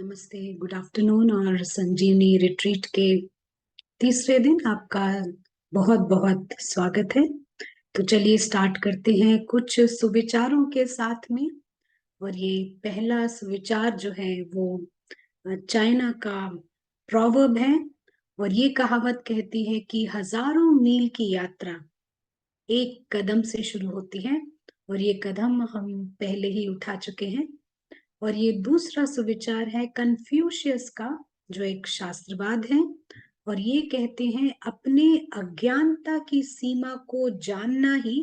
नमस्ते, good afternoon और संजीवनी retreat के तीसरे दिन आपका बहुत बहुत स्वागत है। तो चलिए स्टार्ट करते हैं कुछ सुविचारों के साथ में। और ये पहला सुविचार जो है वो चाइना का प्रोवर्ब है। और ये कहावत कहती है कि हजारों मील की यात्रा एक कदम से शुरू होती है। और ये कदम हम पहले ही उठा चुके हैं। और ये दूसरा सुविचार है कन्फ्यूशियस का, जो एक शास्त्रवाद है। और ये कहते हैं अपने अज्ञानता की सीमा को जानना ही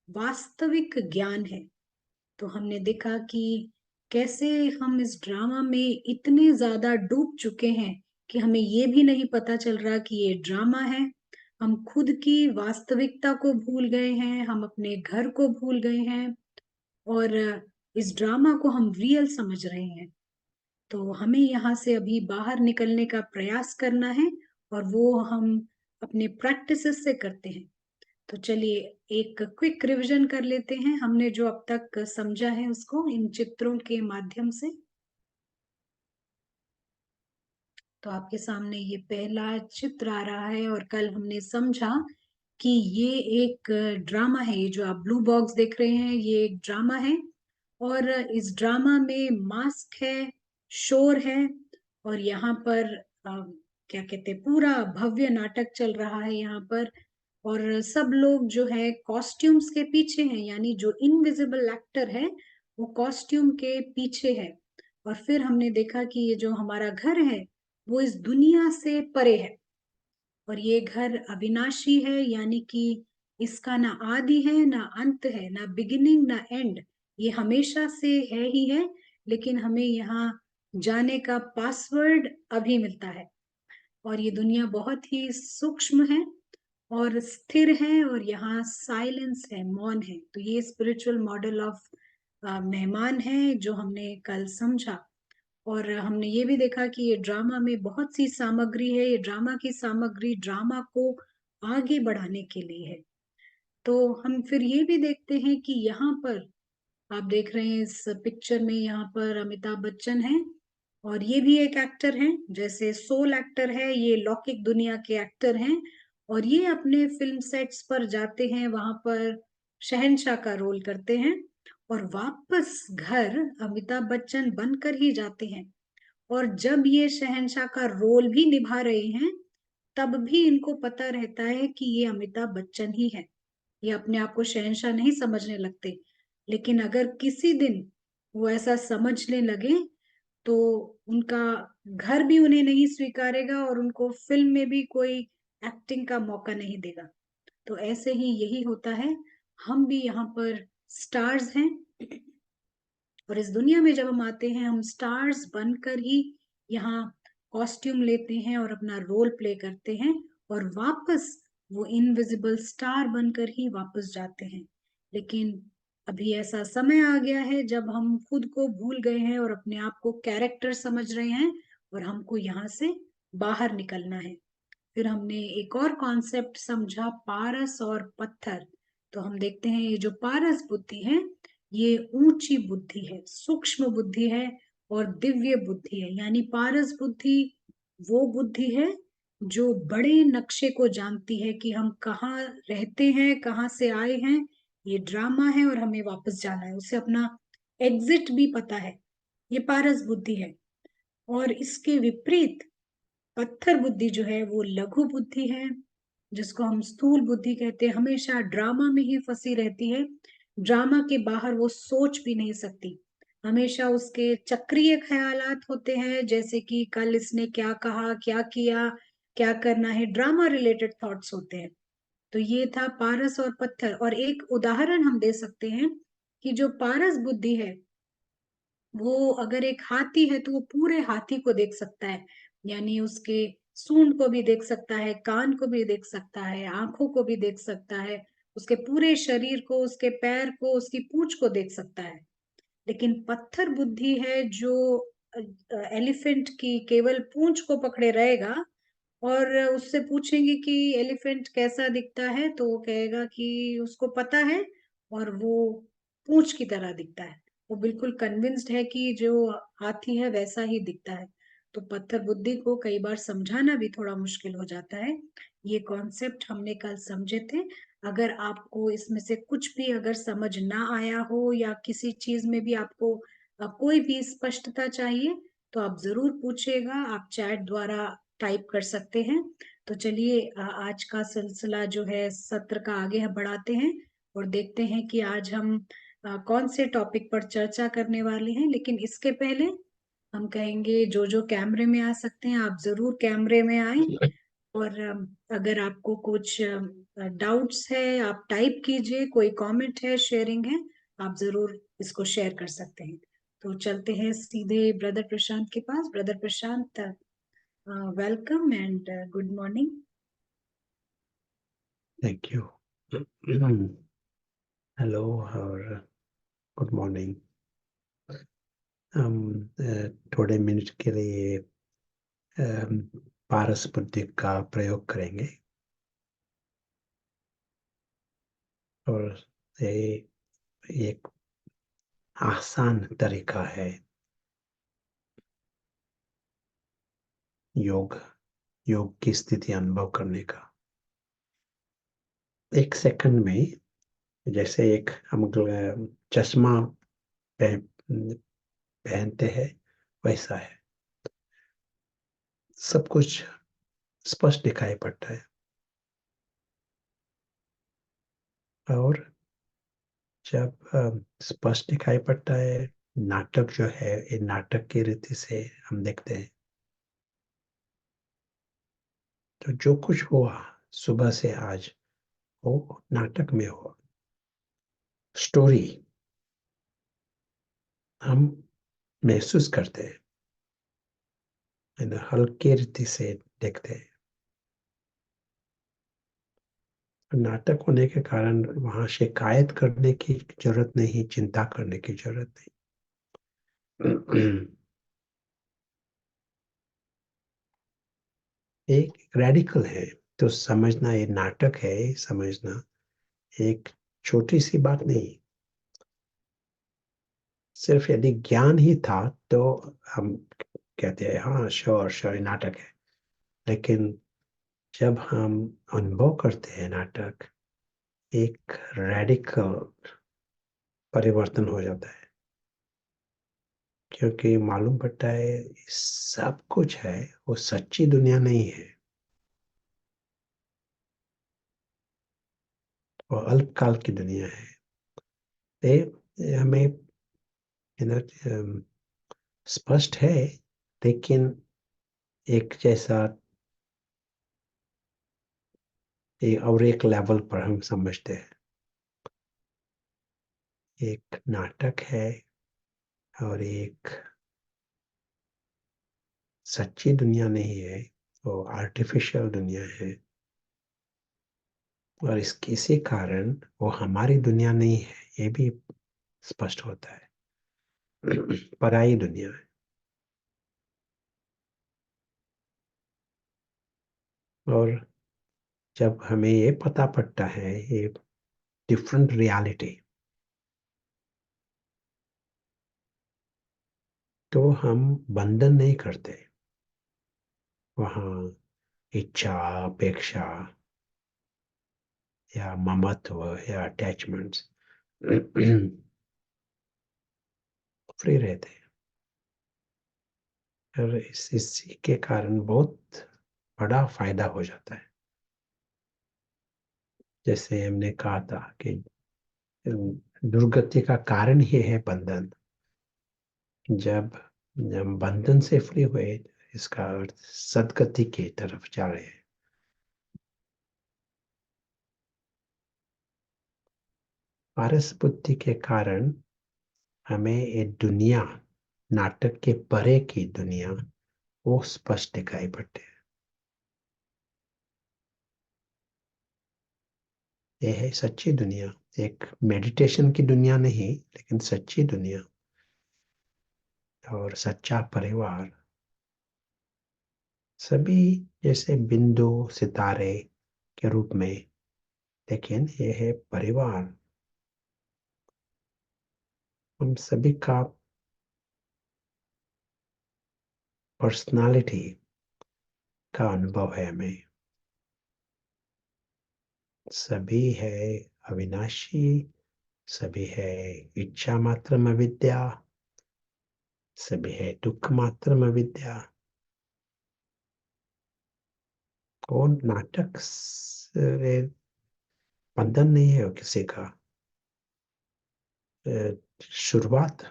वास्तविक ज्ञान है। तो हमने देखा कि कैसे हम इस ड्रामा में इतने ज्यादा डूब चुके हैं कि हमें ये भी नहीं पता चल रहा कि ये ड्रामा है। हम खुद की वास्तविकता को भूल गए हैं, हम अपने घर को भूल गए हैं। और इस ड्रामा को हम रियल समझ रहे हैं। तो हमें यहाँ से अभी बाहर निकलने का प्रयास करना है। और वो हम अपने प्रैक्टिसेस से करते हैं। तो चलिए एक क्विक रिवीजन कर लेते हैं हमने जो अब तक समझा है उसको इन चित्रों के माध्यम से। तो आपके सामने ये पहला चित्र आ रहा है और कल हमने समझा कि ये एक ड्रामा है। ये जो आप ब्लू बॉक्स देख रहे हैं ये एक ड्रामा है। और इस ड्रामा में मास्क है, शोर है। और यहाँ पर क्या कहते हैं, पूरा भव्य नाटक चल रहा है यहाँ पर। और सब लोग जो है कॉस्ट्यूम्स के पीछे हैं, यानी जो इनविजिबल एक्टर है वो कॉस्ट्यूम के पीछे है। और फिर हमने देखा कि ये जो हमारा घर है वो इस दुनिया से परे है। और ये घर अविनाशी है, यानी कि इसका ना आदि है ना अंत है, ना बिगिनिंग ना एंड। ये हमेशा से है ही है। लेकिन हमें यहाँ जाने का पासवर्ड अभी मिलता है। और ये दुनिया बहुत ही सूक्ष्म है और स्थिर है। और यहाँ साइलेंस है, मौन है। तो ये स्पिरिचुअल मॉडल ऑफ मेहमान है जो हमने कल समझा। और हमने ये भी देखा कि ये ड्रामा में बहुत सी सामग्री है। ये ड्रामा की सामग्री ड्रामा को आगे बढ़ाने के लिए है। तो हम फिर ये भी देखते हैं कि यहाँ पर आप देख रहे हैं इस पिक्चर में, यहाँ पर अमिताभ बच्चन है। और ये भी एक एक्टर हैं, जैसे सोल एक्टर है, ये लौकिक दुनिया के एक्टर हैं। और ये अपने फिल्म सेट्स पर जाते हैं, वहां पर शहंशाह का रोल करते हैं। और वापस घर अमिताभ बच्चन बनकर ही जाते हैं। और जब ये शहंशाह का रोल भी निभा रहे हैं तब भी इनको पता रहता है कि ये अमिताभ बच्चन ही है। ये अपने आप को शहंशाह नहीं समझने लगते। लेकिन अगर किसी दिन वो ऐसा समझने लगे तो उनका घर भी उन्हें नहीं स्वीकारेगा और उनको फिल्म में भी कोई एक्टिंग का मौका नहीं देगा। तो ऐसे ही यही होता है। हम भी यहाँ पर स्टार्स हैं। और इस दुनिया में जब हम आते हैं हम स्टार्स बनकर ही यहाँ कॉस्ट्यूम लेते हैं और अपना रोल प्ले करते हैं। और वापस वो इनविजिबल स्टार बनकर ही वापस जाते हैं। लेकिन अभी ऐसा समय आ गया है जब हम खुद को भूल गए हैं और अपने आप को कैरेक्टर समझ रहे हैं। और हमको यहाँ से बाहर निकलना है। फिर हमने एक और कॉन्सेप्ट समझा, पारस और पत्थर। तो हम देखते हैं ये जो पारस बुद्धि है ये ऊंची बुद्धि है, सूक्ष्म बुद्धि है और दिव्य बुद्धि है। यानी पारस बुद्धि वो बुद्धि है जो बड़े नक्शे को जानती है कि हम कहाँ रहते हैं, कहाँ से आए हैं, ये ड्रामा है और हमें वापस जाना है। उसे अपना एग्जिट भी पता है। ये पारस बुद्धि है। और इसके विपरीत पत्थर बुद्धि जो है वो लघु बुद्धि है, जिसको हम स्थूल बुद्धि कहते हैं। हमेशा ड्रामा में ही फंसी रहती है, ड्रामा के बाहर वो सोच भी नहीं सकती। हमेशा उसके चक्रीय ख्यालात होते हैं, जैसे कि कल इसने क्या कहा, क्या किया, क्या करना है, ड्रामा रिलेटेड थॉट्स होते हैं। तो ये था पारस और पत्थर। और एक उदाहरण हम दे सकते हैं कि जो पारस बुद्धि है वो अगर एक हाथी है तो वो पूरे हाथी को देख सकता है। यानी उसके सूंड को भी देख सकता है, कान को भी देख सकता है, आंखों को भी देख सकता है, उसके पूरे शरीर को, उसके पैर को, उसकी पूंछ को देख सकता है। लेकिन पत्थर बुद्धि है जो एलिफेंट की केवल पूंछ को पकड़े रहेगा। और उससे पूछेंगे कि एलिफेंट कैसा दिखता है तो वो कहेगा कि उसको पता है और वो पूंछ की तरह दिखता है। वो बिल्कुल कन्विंस्ड है कि जो हाथी है वैसा ही दिखता है। तो पत्थर बुद्धि को कई बार समझाना भी थोड़ा मुश्किल हो जाता है। ये कॉन्सेप्ट हमने कल समझे थे। अगर आपको इसमें से कुछ भी अगर समझ ना आया हो या किसी चीज में भी आपको कोई भी स्पष्टता चाहिए तो आप जरूर पूछिएगा। आप चैट द्वारा टाइप कर सकते हैं। तो चलिए आज का सिलसिला जो है सत्र का आगे हम बढ़ाते हैं और देखते हैं कि आज हम कौन से टॉपिक पर चर्चा करने वाले हैं। लेकिन इसके पहले हम कहेंगे जो जो कैमरे में आ सकते हैं आप जरूर कैमरे में आए। और अगर आपको कुछ डाउट्स है आप टाइप कीजिए, कोई कमेंट है, शेयरिंग है, आप जरूर इसको शेयर कर सकते हैं। तो चलते हैं सीधे ब्रदर प्रशांत के पास। Brother Prashant, welcome and good morning. Thank you. Hello और गुड मॉर्निंग। हम थोड़े मिनट के लिए पारस बुद्धि का प्रयोग करेंगे और ये एक आसान तरीका है योग योग की स्थिति अनुभव करने का। एक सेकंड में जैसे एक हम चश्मा पहनते हैं वैसा है, सब कुछ स्पष्ट दिखाई पड़ता है। और जब स्पष्ट दिखाई पड़ता है, नाटक जो है ये नाटक की रीति से हम देखते हैं। तो जो कुछ हुआ सुबह से आज वो नाटक में हुआ, स्टोरी हम महसूस करते हैं, हल्के रीति से देखते हैं। नाटक होने के कारण वहां शिकायत करने की जरूरत नहीं, चिंता करने की जरूरत नहीं। एक रेडिकल है तो समझना ये नाटक है, समझना एक छोटी सी बात नहीं। सिर्फ यदि ज्ञान ही था तो हम कहते हैं हाँ श्योर श्योर ये नाटक है। लेकिन जब हम अनुभव करते हैं नाटक, एक रेडिकल परिवर्तन हो जाता है, क्योंकि मालूम पड़ता है सब कुछ है वो सच्ची दुनिया नहीं है, वो अल्पकाल की दुनिया है। ये हमें स्पष्ट है, लेकिन एक जैसा और एक लेवल पर हम समझते हैं एक नाटक है और एक सच्ची दुनिया नहीं है, वो आर्टिफिशियल दुनिया है। और इसी कारण वो हमारी दुनिया नहीं है, ये भी स्पष्ट होता है। पराई दुनिया है। और जब हमें ये पता पड़ता है ये डिफरेंट रियलिटी, तो हम बंधन नहीं करते वहाँ इच्छा, अपेक्षा या ममत्व या अटैचमेंट्स फ्री रहते हैं। और इसी के कारण बहुत बड़ा फायदा हो जाता है। जैसे हमने कहा था कि दुर्गति का कारण ही है बंधन। जब जब बंधन से फ्री हुए, इसका अर्थ सदगति की तरफ जा रहे हैं। पारस बुद्धि के कारण हमें ये दुनिया, नाटक के परे की दुनिया, वो स्पष्ट दिखाई पड़ते हैं। ये है सच्ची दुनिया, एक मेडिटेशन की दुनिया नहीं, लेकिन सच्ची दुनिया और सच्चा परिवार। सभी जैसे बिंदु सितारे के रूप में, लेकिन ये है परिवार। हम सभी का पर्सनालिटी का अनुभव है हमें। सभी है अविनाशी, सभी है इच्छा मात्र में विद्या, सभी है दुख मात्र में विद्या। और नाटक से बंधन नहीं है किसी का। शुरुआत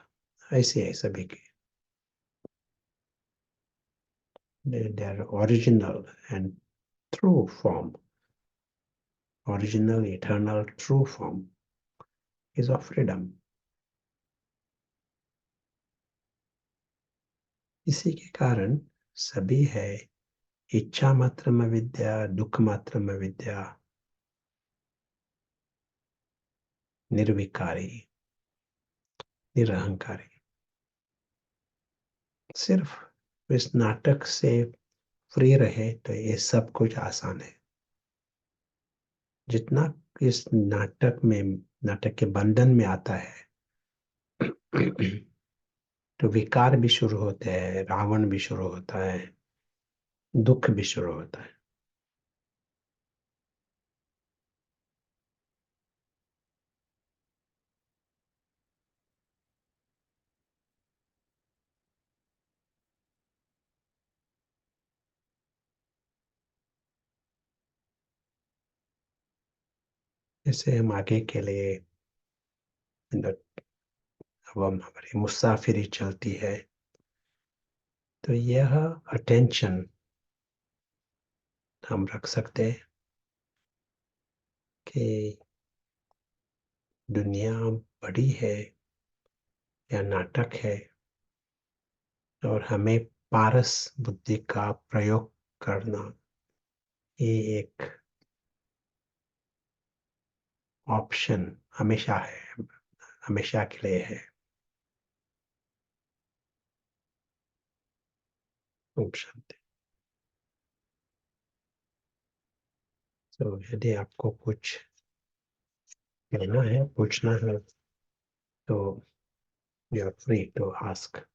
ऐसी है सभी की। They are original and true form. Original, eternal, true form is of freedom. इसी के कारण सभी है इच्छा मात्र में विद्या, दुख मात्र में विद्या, निर्विकारी, निरहंकारी। सिर्फ इस नाटक से फ्री रहे तो ये सब कुछ आसान है। जितना इस नाटक के बंधन में आता है तो विकार भी शुरू होते हैं, रावण भी शुरू होता है, दुख भी शुरू होता है। जैसे हम आगे के लिए अब हमारी मुसाफिरी चलती है तो यह अटेंशन हम रख सकते हैं कि दुनिया बड़ी है या नाटक है, और हमें पारस बुद्धि का प्रयोग करना ये एक ऑप्शन हमेशा है, हमेशा के लिए है ऑप्शन। तो यदि आपको कुछ कहना है, पूछना है, तो you are free to ask.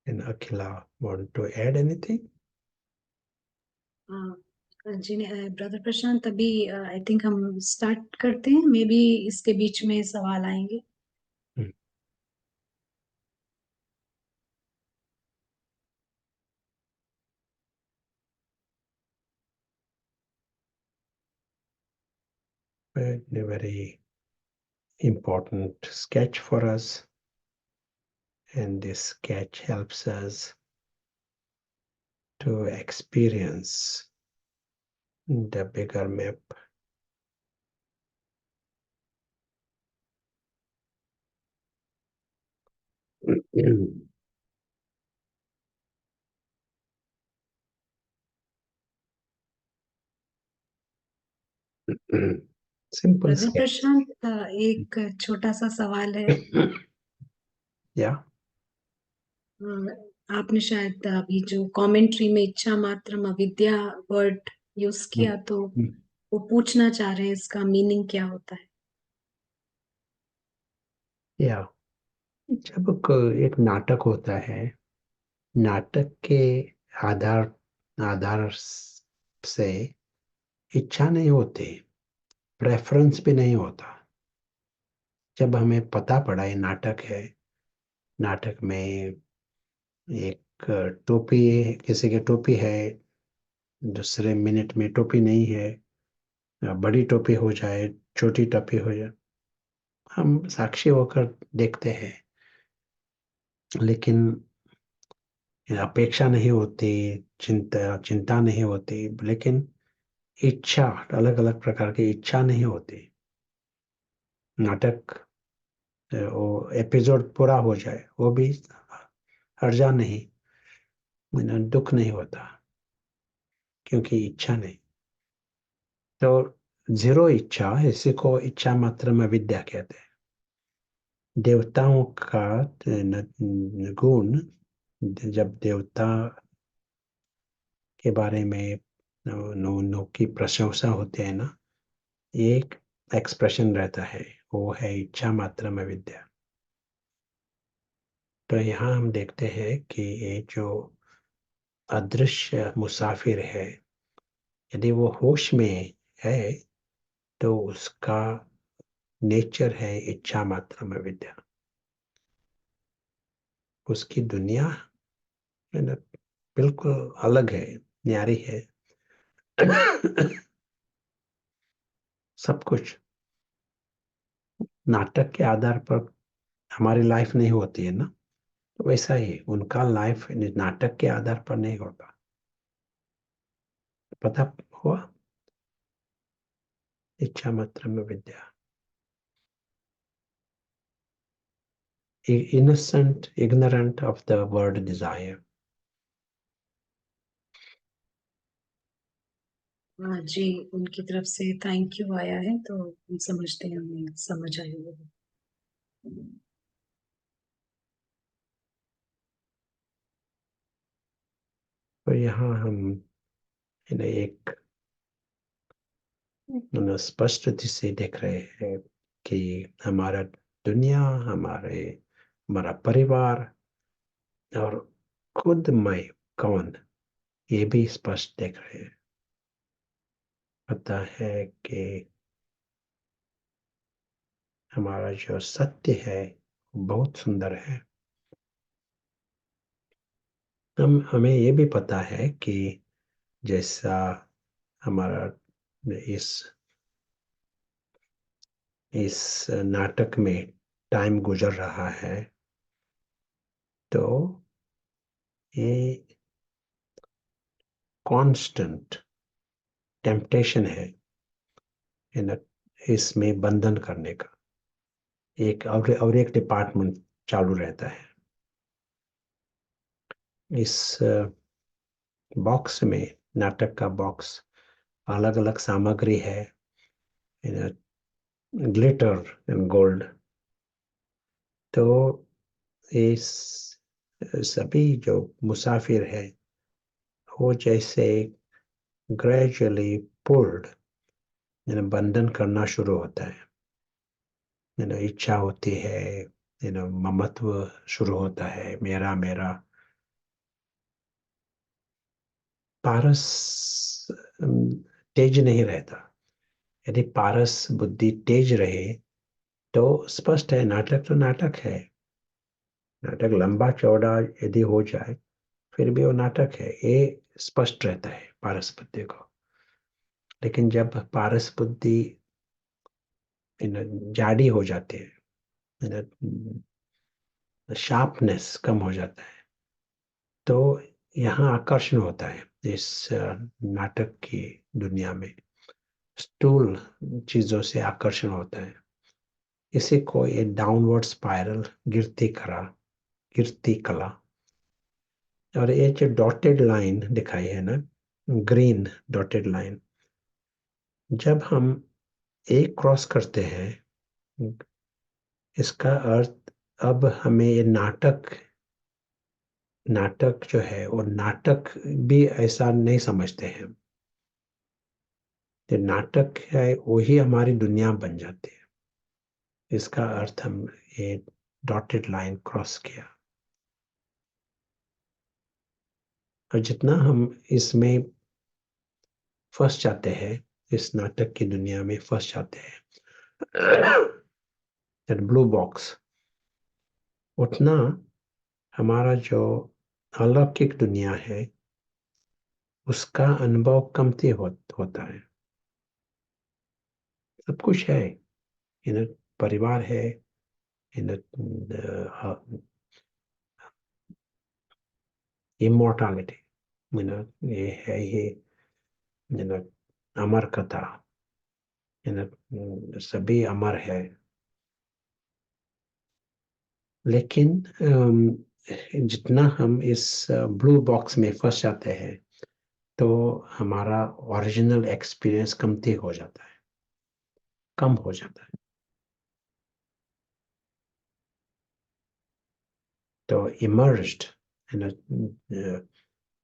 And Akhila, want to add anything? जी ब्रदर प्रशांत, अभी आई थिंक हम स्टार्ट करते हैं। मे बी इसके बीच में सवाल आएंगे। A very important sketch for us, and this sketch helps us to experience the bigger map. Simple brother sketch. प्रशांत, एक छोटा सा सवाल है। Yeah. आपने शायद अभी जो कमेंट्री में इच्छा मात्रम अविद्या वर्ड यूज किया, तो वो पूछना चाह रहे हैं इसका मीनिंग क्या होता है। Yeah. जब एक नाटक होता है, नाटक के आधार आधार से इच्छा नहीं होती, प्रेफरेंस भी नहीं होता। जब हमें पता पड़ा ये नाटक है, नाटक में एक टोपी, किसी की टोपी है, दूसरे मिनट में टोपी नहीं है, बड़ी टोपी हो जाए, छोटी टोपी हो जाए, हम साक्षी होकर देखते हैं। लेकिन अपेक्षा नहीं होती, चिंता नहीं होती, लेकिन इच्छा, अलग अलग प्रकार की इच्छा नहीं होती। नाटक वो एपिसोड पूरा हो जाए, वो भी हर्जा नहीं, दुख नहीं होता, क्योंकि इच्छा नहीं। तो जीरो इच्छा, इसी को इच्छा मात्र में विद्या कहते हैं। देवताओं का गुण, जब देवता के बारे में नो की प्रशंसा होते हैं ना, एक एक्सप्रेशन रहता है, वो है इच्छा मात्र में विद्या। तो यहाँ हम देखते हैं कि ये जो अदृश्य मुसाफिर है, यदि वो होश में है तो उसका नेचर है इच्छा मात्र में विद्या। उसकी दुनिया बिल्कुल अलग है, न्यारी है। सब कुछ नाटक के आधार पर हमारी लाइफ नहीं होती है ना, तो वैसा ही उनका लाइफ नाटक के आधार पर नहीं होता। पता हुआ? इच्छा मात्र में विद्या। Innocent, ignorant of the word desire. हाँ जी, उनकी तरफ से थैंक यू आया है, तो हम समझते हैं, हमें समझ आया होगा। तो यहाँ हम एक स्पष्ट से देख रहे हैं कि हमारा दुनिया, हमारा परिवार और खुद मैं कौन, ये भी स्पष्ट देख रहे हैं। पता है कि हमारा जो सत्य है बहुत सुंदर है। हमें ये भी पता है कि जैसा हमारा इस इस नाटक में टाइम गुजर रहा है, तो ये कांस्टेंट टेम्पटेशन है इन इसमें बंधन करने का। एक और एक डिपार्टमेंट चालू रहता है। इस बॉक्स में, नाटक का बॉक्स, अलग अलग सामग्री है, ग्लिटर एंड गोल्ड। तो इस सभी जो मुसाफिर है, वो जैसे ग्रेजुअली पुल्ड, बंधन करना शुरू होता है। इच्छा होती है, ममत्व शुरू होता है, मेरा मेरा। पारस तेज नहीं रहता। यदि पारस बुद्धि तेज रहे तो स्पष्ट है, नाटक तो नाटक है। नाटक लंबा चौड़ा यदि हो जाए फिर भी वो नाटक है, ये स्पष्ट रहता है पारस बुद्धि को। लेकिन जब पारस बुद्धि जाडी हो जाती है, शार्पनेस कम हो जाता है, तो यहाँ आकर्षण होता है। इस नाटक की दुनिया में स्थूल चीजों से आकर्षण होता है। इसी को ये डाउनवर्ड स्पाइरल, गिरती कला। और ये जो डॉटेड लाइन दिखाई है ना, ग्रीन डॉटेड लाइन, जब हम एक क्रॉस करते हैं, इसका अर्थ अब हमें ये नाटक जो है वो नाटक भी ऐसा नहीं समझते हैं। जो नाटक है वही हमारी दुनिया बन जाती है। इसका अर्थ हम ये डॉटेड लाइन क्रॉस किया। और जितना हम इसमें फंस जाते हैं, इस नाटक की दुनिया में फंस जाते हैं, ब्लू बॉक्स, उतना हमारा जो अलौकिक दुनिया है उसका अनुभव कमती होता है। सब कुछ है, इन परिवार है, इन इमोर्टालिटी, ये है, ये अमर कथा, सभी अमर है। लेकिन जितना हम इस ब्लू बॉक्स में फंस जाते हैं तो हमारा ओरिजिनल एक्सपीरियंस कमती हो जाता है, कम हो जाता है। तो इमर्ज्ड,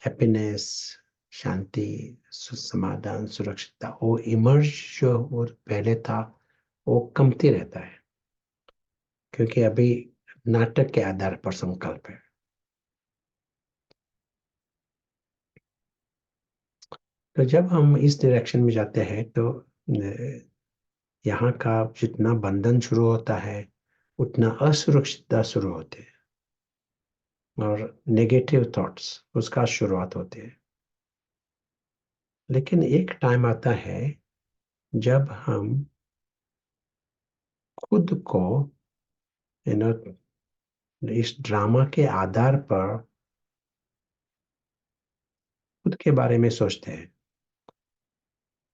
हैप्पीनेस, शांति, समाधान, सुरक्षितता, वो इमर्ज जो वो पहले था वो कमती रहता है, क्योंकि अभी नाटक के आधार पर संकल्प है। तो जब हम इस डायरेक्शन में जाते हैं तो यहाँ का जितना बंधन शुरू होता है उतना असुरक्षितता शुरू होती है और नेगेटिव थॉट्स उसका शुरुआत होती है। लेकिन एक टाइम आता है जब हम खुद को यू नो इस ड्रामा के आधार पर खुद के बारे में सोचते हैं।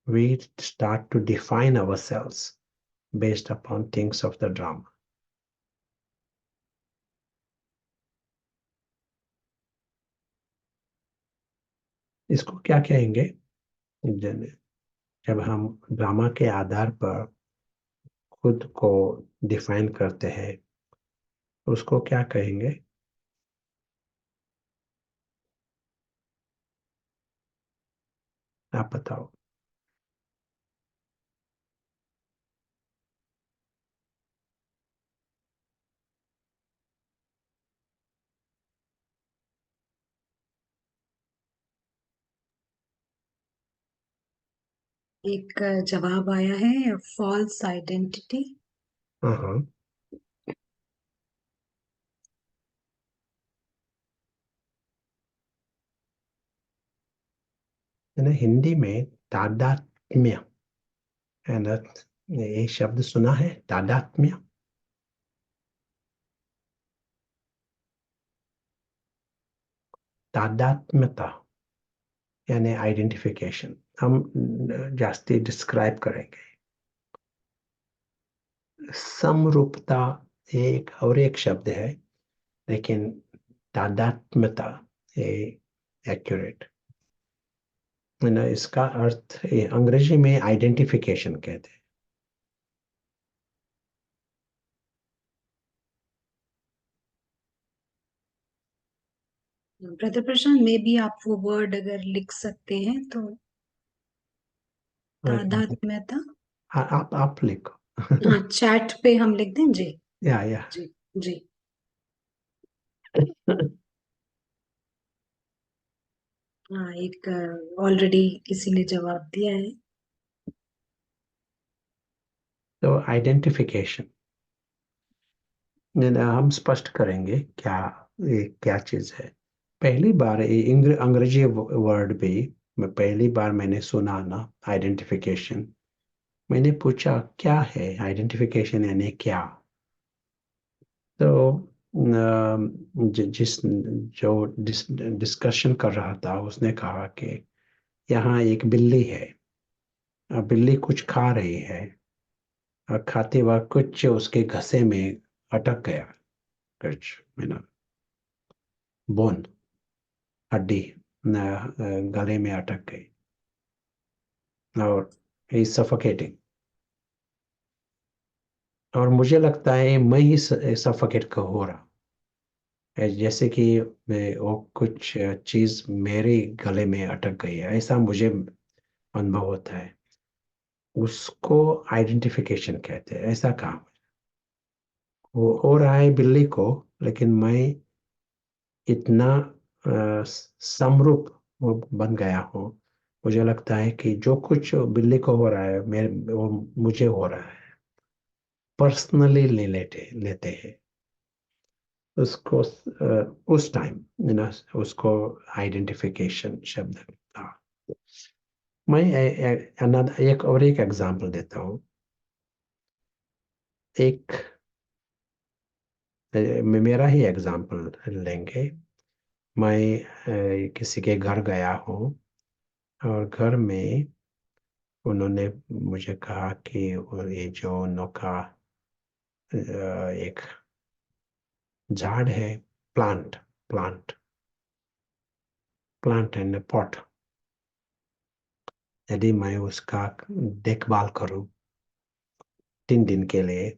We start to define ourselves based upon things of the drama. इसको क्या कहेंगे? जब हम ड्रामा के आधार पर खुद को डिफाइन करते हैं उसको क्या कहेंगे? आप बताओ। एक जवाब आया है, फॉल्स आइडेंटिटी। हाँ हाँ, हिंदी में तादात्म्य है ना, ये शब्द सुना है? तादात्म्य, तादात्म्यता यानी आइडेंटिफिकेशन। हम जास्ती डिस्क्राइब करेंगे। समरूपता एक और एक शब्द है, लेकिन तादात्म्यता ये एक्यूरेट है ना। इसका अर्थ अंग्रेजी में आइडेंटिफिकेशन कहते हैं। ब्रदर प्रशांत, मे भी आप वो वर्ड अगर लिख सकते हैं तो। तादात्म्यता। आप लिखो। हाँ, चैट पे हम लिख दें जी। या जी। जी। हाँ, एक ऑलरेडी किसी ने जवाब दिया है। तो आइडेंटिफिकेशन हम स्पष्ट करेंगे क्या ये क्या चीज है। पहली बार ये अंग्रेजी वर्ड भी मैं पहली बार मैंने सुना ना, आइडेंटिफिकेशन। मैंने पूछा क्या है आइडेंटिफिकेशन, यानी क्या? तो जिस जो डिस्कशन कर रहा था उसने कहा कि यहाँ एक बिल्ली है, बिल्ली कुछ खा रही है और खाते वक्त कुछ उसके घसे में अटक गया, कुछ बोन, हड्डी गले में अटक गई और ही सफोकेटिंग। और मुझे लगता है मैं ही सफोकेट हो रहा है, जैसे कि वो कुछ चीज मेरे गले में अटक गई है, ऐसा मुझे अनुभव होता है। उसको आइडेंटिफिकेशन कहते हैं। ऐसा काम वो हो रहा है बिल्ली को, लेकिन मैं इतना समरूप वो बन गया हूँ। मुझे लगता है कि जो कुछ बिल्ली को हो रहा है मेरे वो मुझे हो रहा है, पर्सनली ले लेते हैं उसको। उस टाइम उसको आइडेंटिफिकेशन शब्द था। मैं एक और एक एग्जांपल देता हूँ। एक मेरा ही एग्जांपल लेंगे। मैं किसी के घर गया हूँ और घर में उन्होंने मुझे कहा कि ये जो नौका एक झाड़ है, plant plant plant and pot, यदि मैं उसका देखभाल करूं 3 दिन के लिए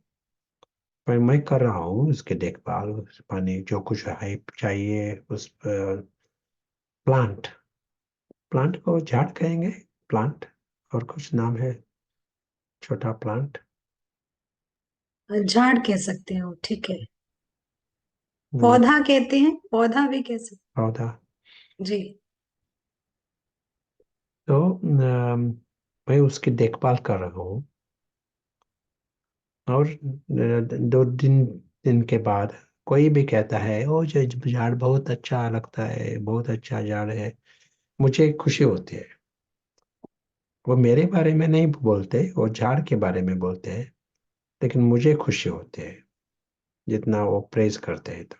पर मैं कर रहा हूँ उसकी देखभाल, पानी जो कुछ है चाहिए उस प्लांट, प्लांट को झाड़ कहेंगे, प्लांट, और कुछ नाम है, छोटा प्लांट। झाड़ कह सकते हो, ठीक है। हम्म, पौधा कहते हैं, पौधा भी कह सकते। पौधा। जी। तो मैं उसकी देखभाल कर रहा हूँ, और 2 दिन दिन के बाद कोई भी कहता है ओ जो झाड़ बहुत अच्छा लगता है, बहुत अच्छा झाड़ है, मुझे खुशी होती है। वो मेरे बारे में नहीं बोलते, वो झाड़ के बारे में बोलते हैं, लेकिन मुझे खुशी होती है जितना वो प्रेज करते हैं तो।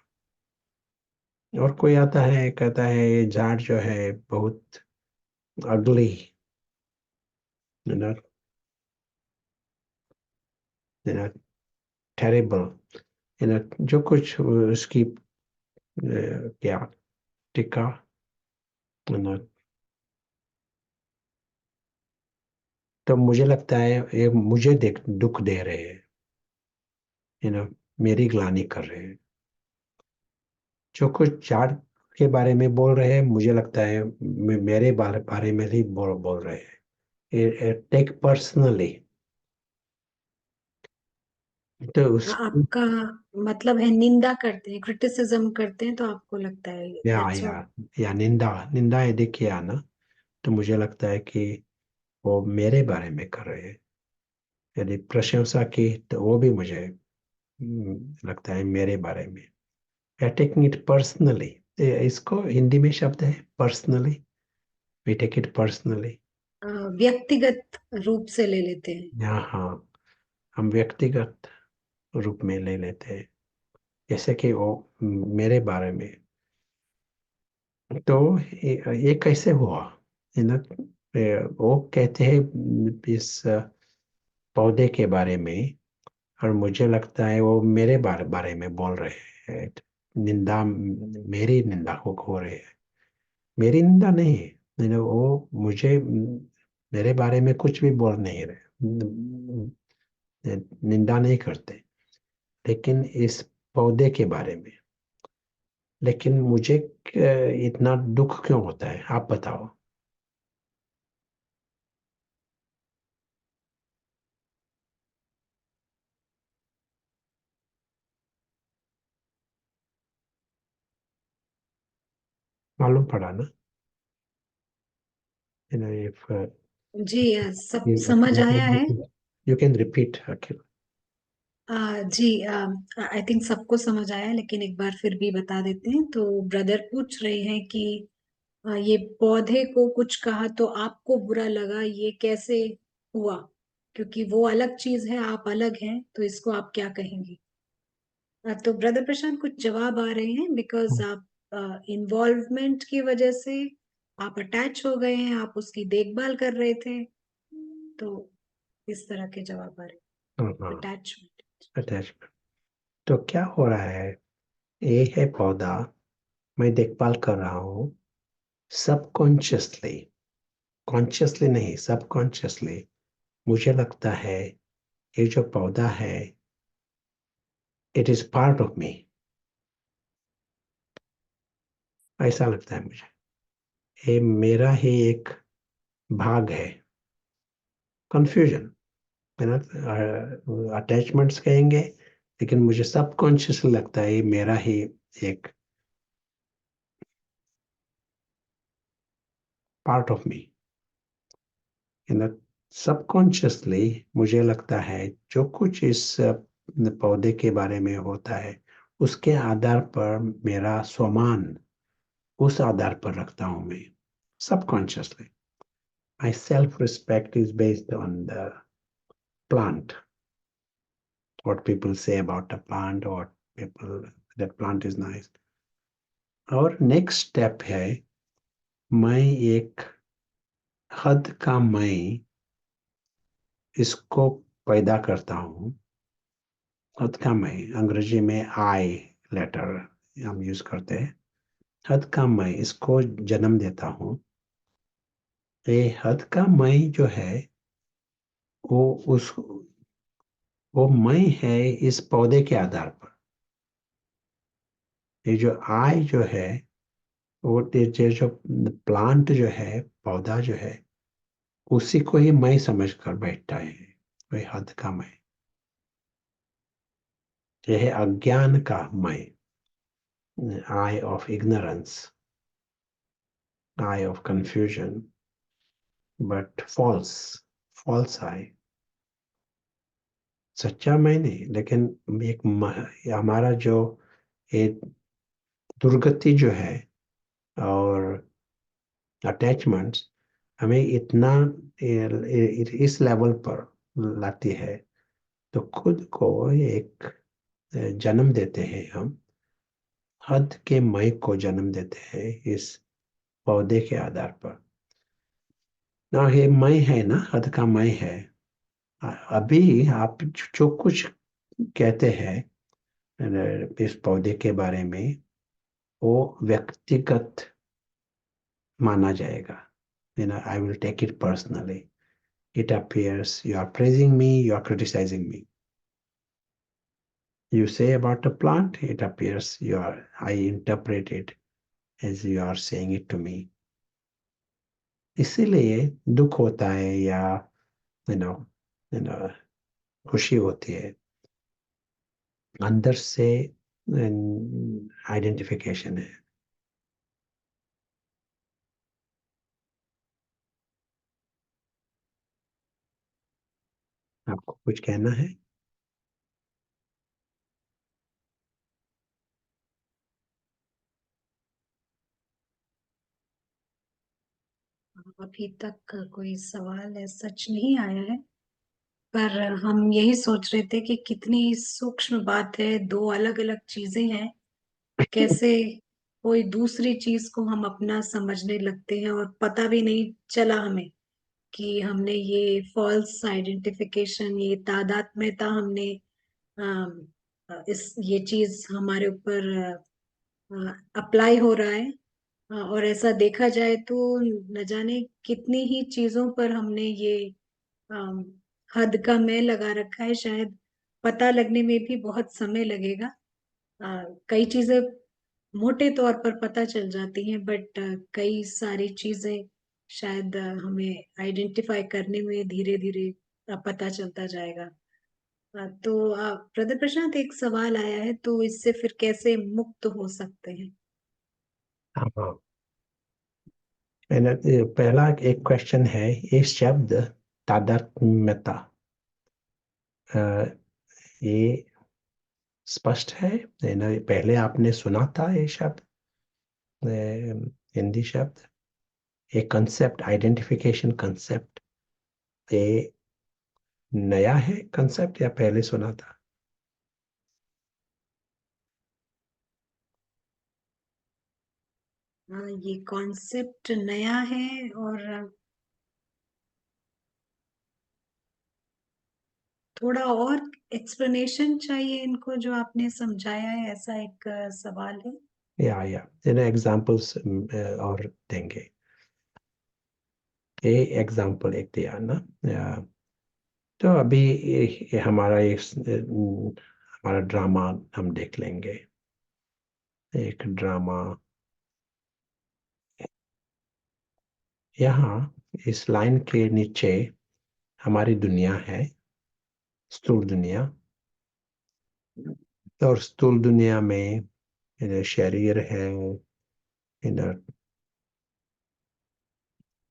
और कोई आता है कहता है ये झाड़ जो है बहुत अगली, यू नो, टेरिबल, जो कुछ उसकी क्या टिक्का, यू नो, तो मुझे लगता है ये मुझे देख दुख दे रहे हैं, मेरी ग्लानि कर रहे हैं। जो कुछ झाड़ के बारे में बोल रहे हैं, मुझे लगता है मेरे बारे में ही बोल रहे हैं, टेक पर्सनली। तो उस, आपका मतलब है निंदा करते हैं, क्रिटिसिज्म करते हैं, तो आपको लगता है या दैट्स या व्हाट। या निंदा, निंदा यदि किया ना, तो मुझे लगता है कि वो मेरे बारे में कर रहे हैं। यदि प्रशंसा की तो वो भी मुझे लगता है मेरे बारे में। या टेकिंग इट पर्सनली, इसको हिंदी में शब्द है personally, we take it personally. व्यक्तिगत रूप से ले लेते हैं। यहाँ हाँ, हम व्यक्तिगत रूप में ले लेते हैं, जैसे कि वो मेरे बारे में। तो ये कैसे हुआ, है ना? वो कहते हैं इस पौधे के बारे में, और मुझे लगता है वो मेरे बारे में बोल रहे हैं, निंदा, मेरी निंदा हो रही है। मेरी निंदा नहीं है, वो मुझे मेरे बारे में कुछ भी बोल नहीं रहे, निंदा नहीं करते, लेकिन इस पौधे के बारे में। लेकिन मुझे इतना दुख क्यों होता है, आप बताओ। मालूम पड़ा ना? If जी, सब you, समझ you आया can है। repeat, you can repeat, Akhil. जी, आई थिंक सबको समझ आया, लेकिन एक बार फिर भी बता देते हैं। तो ब्रदर पूछ रहे हैं कि ये पौधे को कुछ कहा तो आपको बुरा लगा, ये कैसे हुआ? क्योंकि वो अलग चीज है, आप अलग हैं, तो इसको आप क्या कहेंगे? तो ब्रदर प्रशांत कुछ जवाब आ रहे हैं, बिकॉज आप इन्वॉल्वमेंट की वजह से आप अटैच हो गए हैं, आप उसकी देखभाल कर रहे थे, तो इस तरह के जवाब आ रहे हाँ हैं, हाँ, अटैचमेंट। अटैचमेंट। तो क्या हो रहा है, ये है पौधा, मैं देखभाल कर रहा हूँ सबकॉन्शियसली, कॉन्शियसली नहीं, सबकॉन्शियसली। मुझे लगता है ये जो पौधा है, it is part of me, ऐसा लगता है मुझे। ये मेरा ही एक भाग है। कंफ्यूजन, है ना? अटैचमेंट्स कहेंगे, लेकिन मुझे सबकॉन्शियसली लगता है ये मेरा ही एक पार्ट ऑफ मी, है ना? सबकॉन्शियसली मुझे लगता है जो कुछ इस पौधे के बारे में होता है, उसके आधार पर मेरा स्वमान, उस आधार पर रखता हूं मैं, subconsciously. My self respect is based on the plant, what people say about a plant, or people, that plant is nice। और नेक्स्ट स्टेप है, मैं एक हद का मैं इसको पैदा करता हूँ। हद का मैं, अंग्रेजी में आई लेटर हम यूज करते हैं। हद का मैं इसको जन्म देता हूँ। ये हद का मैं जो है, वो उस वो मैं है इस पौधे के आधार पर। ये जो आई जो है, वो ये जो प्लांट जो है, पौधा जो है, उसी को ही मैं समझ कर बैठता है। वही हद का मैं। यह है अज्ञान का मैं, I of ignorance, I of confusion, but false, false I. सच्चा मैं नहीं, लेकिन एक हमारा जो एक दुर्गति जो है और अटैचमेंट्स हमें इतना इस लेवल पर लाती है, तो खुद को एक जन्म देते हैं हम, हद के मय को जन्म देते हैं इस पौधे के आधार पर। ना ये मय है ना, हद का मय है। अभी आप जो कुछ कहते हैं इस पौधे के बारे में, वो व्यक्तिगत माना जाएगा। I will take it personally. It appears you are praising me, you are criticizing me. You say about a plant, it appears I interpret it as you are saying it to me. इसीलिए दुख होता है या you know you know खुशी होती है, अंदर से आइडेंटिफिकेशन है। आपको कुछ कहना है? अभी तक कोई सवाल है सच नहीं आया है, पर हम यही सोच रहे थे कि कितनी सूक्ष्म बात है, दो अलग अलग चीजें हैं, कैसे कोई दूसरी चीज को हम अपना समझने लगते हैं और पता भी नहीं चला हमें कि हमने ये फॉल्स आइडेंटिफिकेशन, ये तादात्म्यता हमने इस ये चीज हमारे ऊपर अप्लाई हो रहा है। और ऐसा देखा जाए तो न जाने कितनी ही चीजों पर हमने ये अम, हद का मैं लगा रखा है। शायद पता लगने में भी बहुत समय लगेगा। कई चीजें मोटे तौर पर पता चल जाती हैं, बट कई सारी चीजें शायद हमें आइडेंटिफाई करने में धीरे धीरे पता चलता जाएगा। तो ब्रदर प्रशांत, एक सवाल आया है, तो इससे फिर कैसे मुक्त हो सकते हैं? हाँ, पहला एक क्वेश्चन है, ये शब्द तादात्म्यता, अ, ये स्पष्ट है? पहले आपने सुना था ये शब्द, हिंदी शब्द, ये कंसेप्ट, आइडेंटिफिकेशन कंसेप्ट, ये नया है कंसेप्ट या पहले सुना था? ये कॉन्सेप्ट नया है, और थोड़ा और एक्सप्लेनेशन चाहिए इनको जो आपने समझाया है, ऐसा एक सवाल है। या एग्जांपल्स और देंगे। ये एग्जांपल एक दिया ना, तो अभी ये हमारा हमारा ड्रामा हम देख लेंगे। एक ड्रामा यहाँ इस लाइन के नीचे हमारी दुनिया है, स्थूल दुनिया। और स्थूल दुनिया में इधर शरीर है, इधर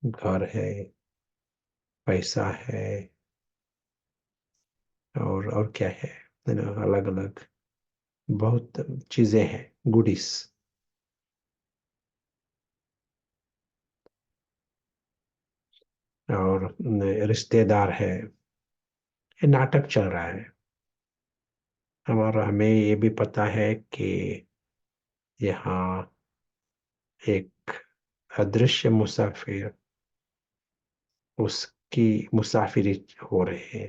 घर है, पैसा है, और क्या है, अलग अलग बहुत चीजें हैं, गुडीज, और रिश्तेदार है। ये नाटक चल रहा है हमारा। हमें ये भी पता है कि यहाँ एक अदृश्य मुसाफिर, उसकी मुसाफिरी हो रही है।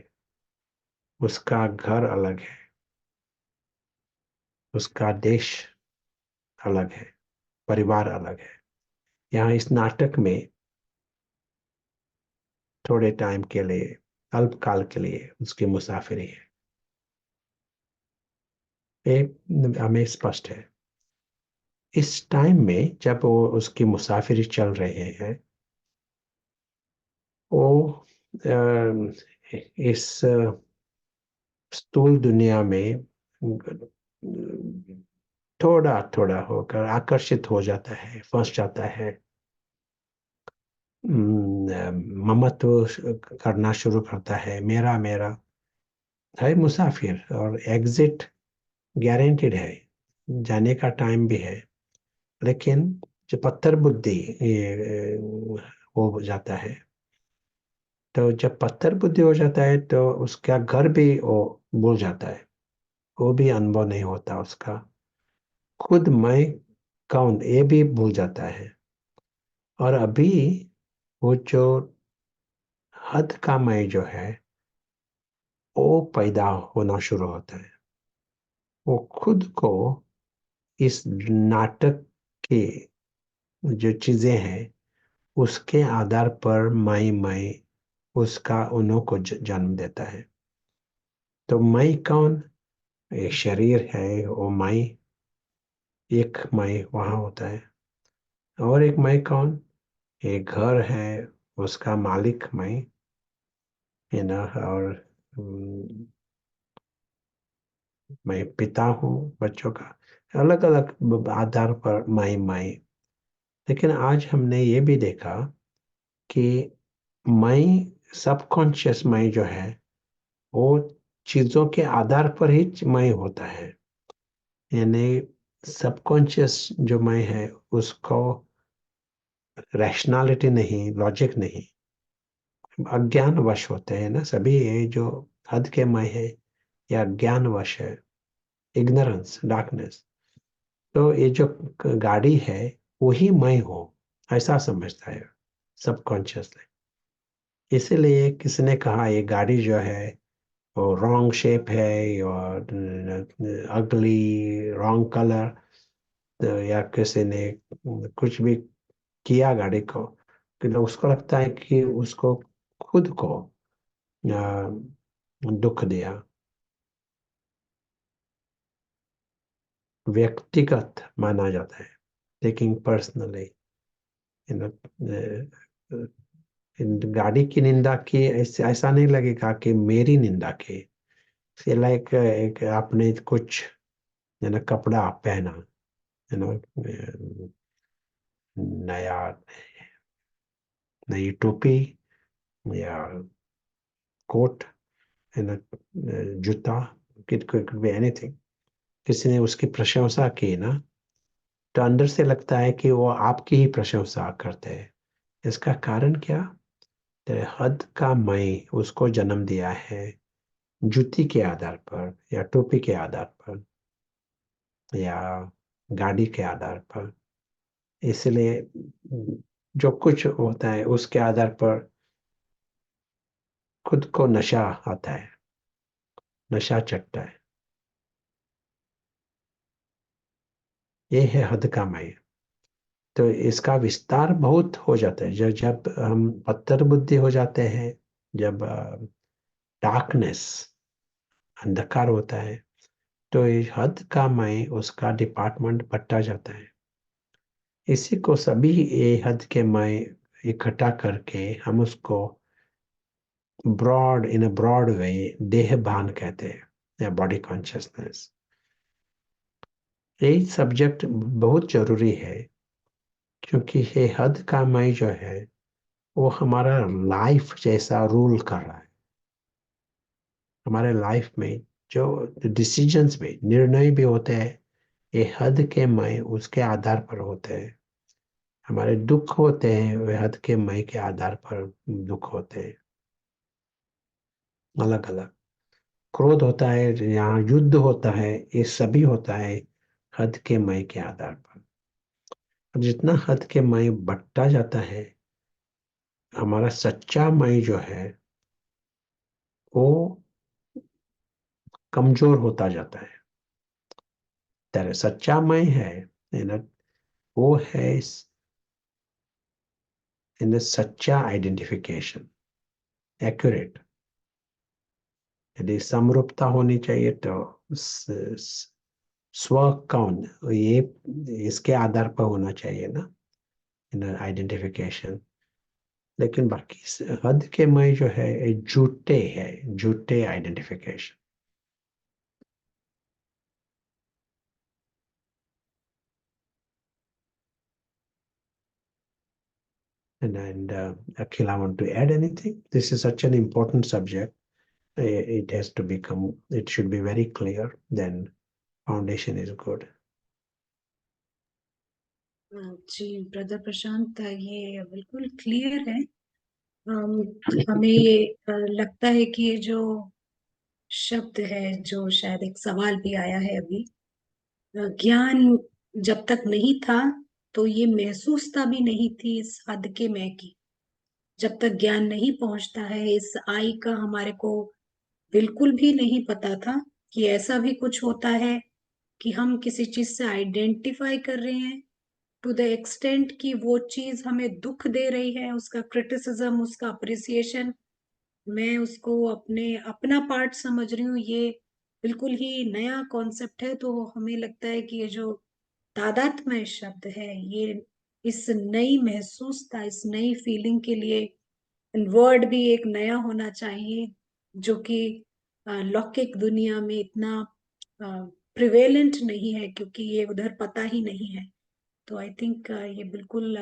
उसका घर अलग है, उसका देश अलग है, परिवार अलग है। यहाँ इस नाटक में थोड़े टाइम के लिए, अल्पकाल के लिए उसकी मुसाफिरी है। ये हमें स्पष्ट है। इस टाइम में जब वो उसकी मुसाफिरी चल रहे हैं, वो इस स्थूल दुनिया में थोड़ा थोड़ा होकर आकर्षित हो जाता है, फंस जाता है, ममत्व करना शुरू करता है, मेरा मेरा। है मुसाफिर, और एग्जिट गारंटेड है, जाने का टाइम भी है। लेकिन जो पत्थर बुद्धि ये हो जाता है, तो जब पत्थर बुद्धि हो जाता है तो उसका घर भी वो भूल जाता है, वो भी अनुभव नहीं होता उसका। खुद मैं कौन ये भी भूल जाता है। और अभी वो जो हद का मैं जो है, वो पैदा होना शुरू होता है। वो खुद को इस नाटक के जो चीजें हैं उसके आधार पर मैं उसका उन्हों को जन्म देता है। तो मैं कौन, एक शरीर है वो मैं, एक मैं वहां होता है। और एक मैं कौन, एक घर है, उसका मालिक मैं, है ना। और मैं पिता हूँ बच्चों का। अलग अलग आधार पर मैं। लेकिन आज हमने ये भी देखा कि मैं, सबकॉन्शियस मैं जो है, वो चीजों के आधार पर ही मैं होता है। यानी सबकॉन्शियस जो मैं है उसको रैशनैलिटी नहीं, लॉजिक नहीं, अज्ञान वश होते हैं ना सभी। ये जो हद के मैं है, या अज्ञान वश है, इग्नोरेंस, डार्कनेस। तो ये जो गाड़ी है वही मैं हूँ, ऐसा समझता है सबकॉन्शियसली। इसीलिए किसी ने कहा ये गाड़ी जो है वो रॉन्ग शेप है, और अगली रॉन्ग कलर, या किसी ने कुछ भी किया गाड़ी को, कि उसको लगता है कि उसको खुद को दुख दिया, व्यक्तिगत माना जाता है। टेकिंग पर्सनली, गाड़ी की निंदा की, ऐसे ऐसा नहीं लगेगा कि मेरी निंदा की। से लाइक एक आपने कुछ कपड़ा पहना, यू नो नया, नई टोपी या कोट, यू नो जूता, कुड बी एनीथिंग। किसी ने उसकी प्रशंसा की ना, तो अंदर से लगता है कि वो आपकी ही प्रशंसा करते हैं। इसका कारण क्या? तो हद का मैं उसको जन्म दिया है जूती के आधार पर, या टोपी के आधार पर, या गाड़ी के आधार पर। इसलिए जो कुछ होता है उसके आधार पर खुद को नशा आता है, नशा चढ़ता है। ये है हद का मैं। तो इसका विस्तार बहुत हो जाता है जब जब हम पत्थर बुद्धि हो जाते हैं, जब डार्कनेस, अंधकार होता है, तो ये हद का मैं उसका डिपार्टमेंट बंटा जाता है। इसी को सभी ये हद के मैं इकट्ठा करके हम उसको broad, in a broad way, देह भान कहते हैं, या बॉडी कॉन्शियसनेस। ये सब्जेक्ट बहुत जरूरी है, क्योंकि ये हद का मैं जो है वो हमारा लाइफ जैसा रूल कर रहा है। हमारे लाइफ में जो डिसीजंस में निर्णय भी होते हैं, ये हद के मैं उसके आधार पर होते हैं। हमारे दुख होते हैं वे हद के मैं के आधार पर दुख होते हैं, अलग अलग। क्रोध होता है, यहाँ युद्ध होता है, ये सभी होता है हद के मैं के आधार पर। और जितना हद के मैं बढ़ता जाता है, हमारा सच्चा मैं जो है वो कमजोर होता जाता है। तेरे सच्चा मैं है, ना, वो है इन सच्चा आइडेंटिफिकेशन, एक्यूरेट। यदि समरूपता होनी चाहिए तो स्व कौन, ये इसके आधार पर होना चाहिए ना, आइडेंटिफिकेशन। लेकिन बाकी हद के मैं जो है ये झूठे है, झूठे identification. And Akhil, I want to add anything? This is such an important subject. It has to become, it should be very clear. Then foundation is good. जी ब्रदर प्रशांत, ये बिल्कुल क्लियर है। हमें ये लगता है कि ये जो शब्द है, जो शायद एक सवाल भी आया है अभी, ज्ञान जब तक नहीं था तो ये महसूसता भी नहीं थी इस हद के मैं की। जब तक ज्ञान नहीं पहुंचता है इस आई का, हमारे को बिल्कुल भी नहीं पता था कि ऐसा भी कुछ होता है कि हम किसी चीज से आइडेंटिफाई कर रहे हैं टू द एक्सटेंट कि वो चीज हमें दुख दे रही है, उसका क्रिटिसिज्म, उसका अप्रिसिएशन, मैं उसको अपने अपना पार्ट समझ रही हूँ। ये बिल्कुल ही नया कॉन्सेप्ट है। तो हमें लगता है कि ये जो तादात्म्य शब्द है, ये इस नई महसूसता, इस नई फीलिंग के लिए वर्ड भी एक नया होना चाहिए, जो कि लौकिक दुनिया में इतना प्रिवेलेंट नहीं है, क्योंकि ये उधर पता ही नहीं है। तो आई थिंक ये बिल्कुल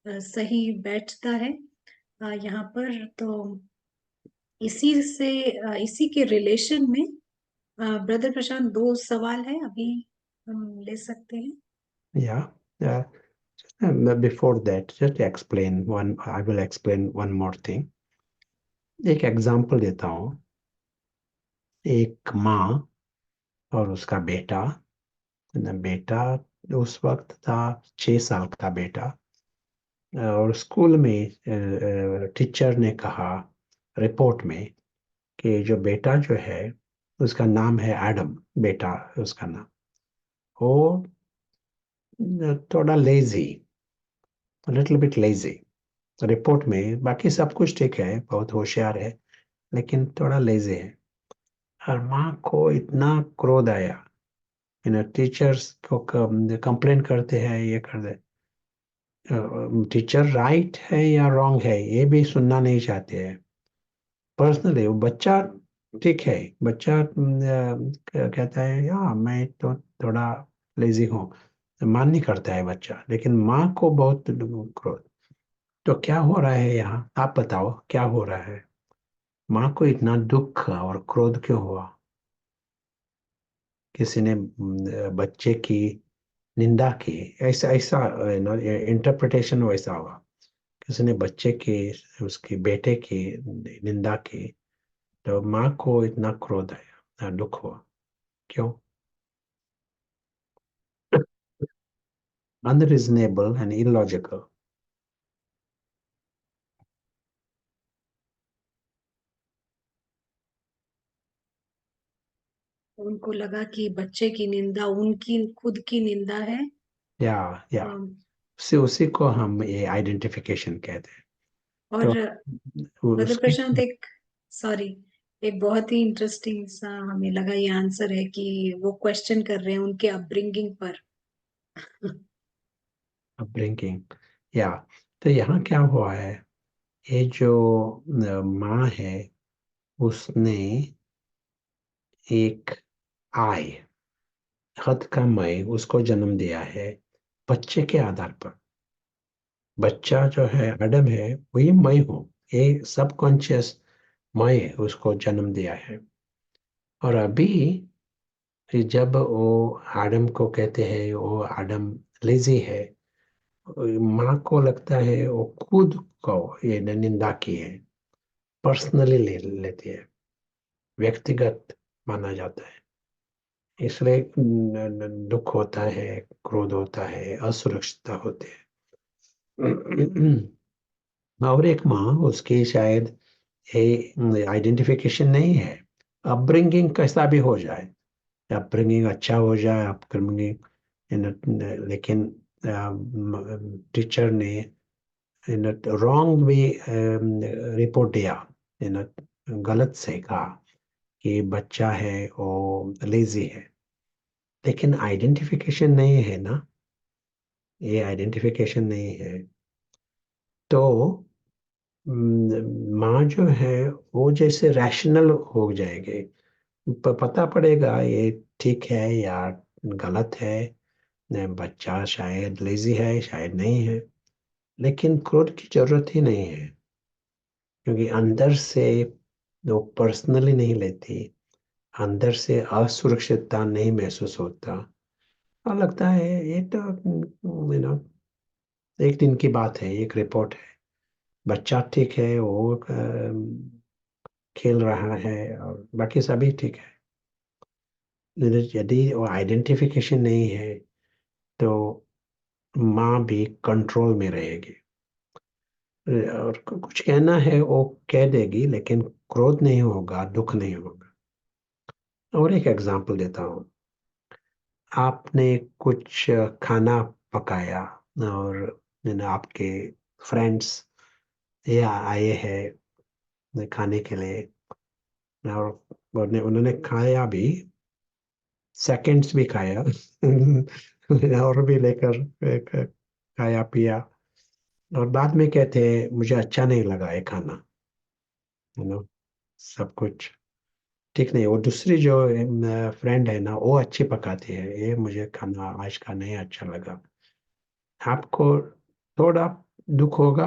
सही बैठता है यहाँ पर। तो इसी से इसी के रिलेशन में ब्रदर प्रशांत, दो सवाल है, अभी हम ले सकते हैं। Yeah. Before that, just explain one. I will explain one more thing. एक एग्जांपल देता हूँ। एक माँ और उसका बेटा। बेटा उस वक्त था 6 साल का बेटा। और स्कूल में टीचर ने कहा रिपोर्ट में कि जो बेटा जो है उसका नाम है एडम। बेटा उसका नाम, वो थोड़ा lazy, little bit lazy. Report में बाकी सब कुछ ठीक है, बहुत होशियार है, लेकिन थोड़ा लेजी है। और माँ को इतना क्रोध आया, टीचर्स को कंप्लेन करते हैं, ये कर दे। टीचर राइट है या रॉन्ग है ये भी सुनना नहीं चाहते हैं। पर्सनली वो बच्चा ठीक है, बच्चा कहता है या मैं तो थोड़ा लेजी हूँ, मान नहीं करता है बच्चा, लेकिन माँ को बहुत क्रोध। तो क्या हो रहा है यहाँ, आप बताओ क्या हो रहा है? माँ को इतना दुख और क्रोध क्यों हुआ? किसी ने बच्चे की निंदा की, ऐसा ऐसा इंटरप्रिटेशन वैसा हुआ। किसी ने बच्चे की, उसके बेटे की निंदा की, तो माँ को इतना क्रोध आया, दुख हुआ। क्यों? Unreasonable and illogical. उनको लगा कि बच्चे की निंदा उनकी खुद की निंदा है। या अम, उसी उसी को हम ये आइडेंटिफिकेशन कहते हैं। तो और ब्रदर उसके प्रशांत, एक, सॉरी, एक बहुत ही इंटरेस्टिंग सा हमें लगा ये आंसर है कि वो क्वेश्चन कर रहे हैं उनके अपब्रिंगिंग पर। अपब्रिंगिंग, या तो यहाँ क्या हुआ है, ये जो माँ है उसने एक आई, हद का मैं उसको जन्म दिया है बच्चे के आधार पर। बच्चा जो है एडम है, वही मैं हूँ, ये सबकॉन्शियस मैं उसको जन्म दिया है। और अभी जब वो एडम को कहते हैं वो एडम लेजी है, माँ को लगता है वो खुद को ये निंदा की है, पर्सनली लेती है, व्यक्तिगत माना जाता है। इसलिए दुख होता है, क्रोध होता है, असुरक्षितता होती है। और एक माँ, उसकी शायद ये आइडेंटिफिकेशन नहीं है। अपब्रिंगिंग कैसा भी हो जाए, अपब्रिंगिंग अच्छा हो जाए, अपब्रिंगिंग, लेकिन टीचर ने रॉन्ग भी रिपोर्ट दिया, गलत से कहा कि बच्चा है वो लेजी है। लेकिन आइडेंटिफिकेशन नहीं है ना, ये आइडेंटिफिकेशन नहीं है। तो माँ जो है वो जैसे रैशनल हो जाएगी, पता पड़ेगा ये ठीक है या गलत है, बच्चा शायद लेजी है शायद नहीं है, लेकिन क्रोध की जरूरत ही नहीं है, क्योंकि अंदर से वो पर्सनली नहीं लेती, अंदर से असुरक्षितता नहीं महसूस होता, और लगता है ये तो यू नो एक दिन की बात है, एक रिपोर्ट है, बच्चा ठीक है, वो खेल रहा है और बाकी सभी ठीक है। यदि वो आइडेंटिफिकेशन नहीं है तो माँ भी कंट्रोल में रहेगी, और कुछ कहना है वो कह देगी, लेकिन क्रोध नहीं होगा, दुख नहीं होगा। और एक एग्जांपल देता हूँ। आपने कुछ खाना पकाया और आपके फ्रेंड्स ये आए हैं खाने के लिए, और उन्होंने खाया भी, सेकंड्स भी खाया और भी लेकर खाया पिया, और बाद में कहते हैं मुझे अच्छा नहीं लगा ये खाना, यू नो सब कुछ ठीक नहीं। वो दूसरी जो फ्रेंड है ना वो अच्छी पकाती है, ये मुझे खाना आज का नहीं अच्छा लगा। आपको थोड़ा दुख होगा,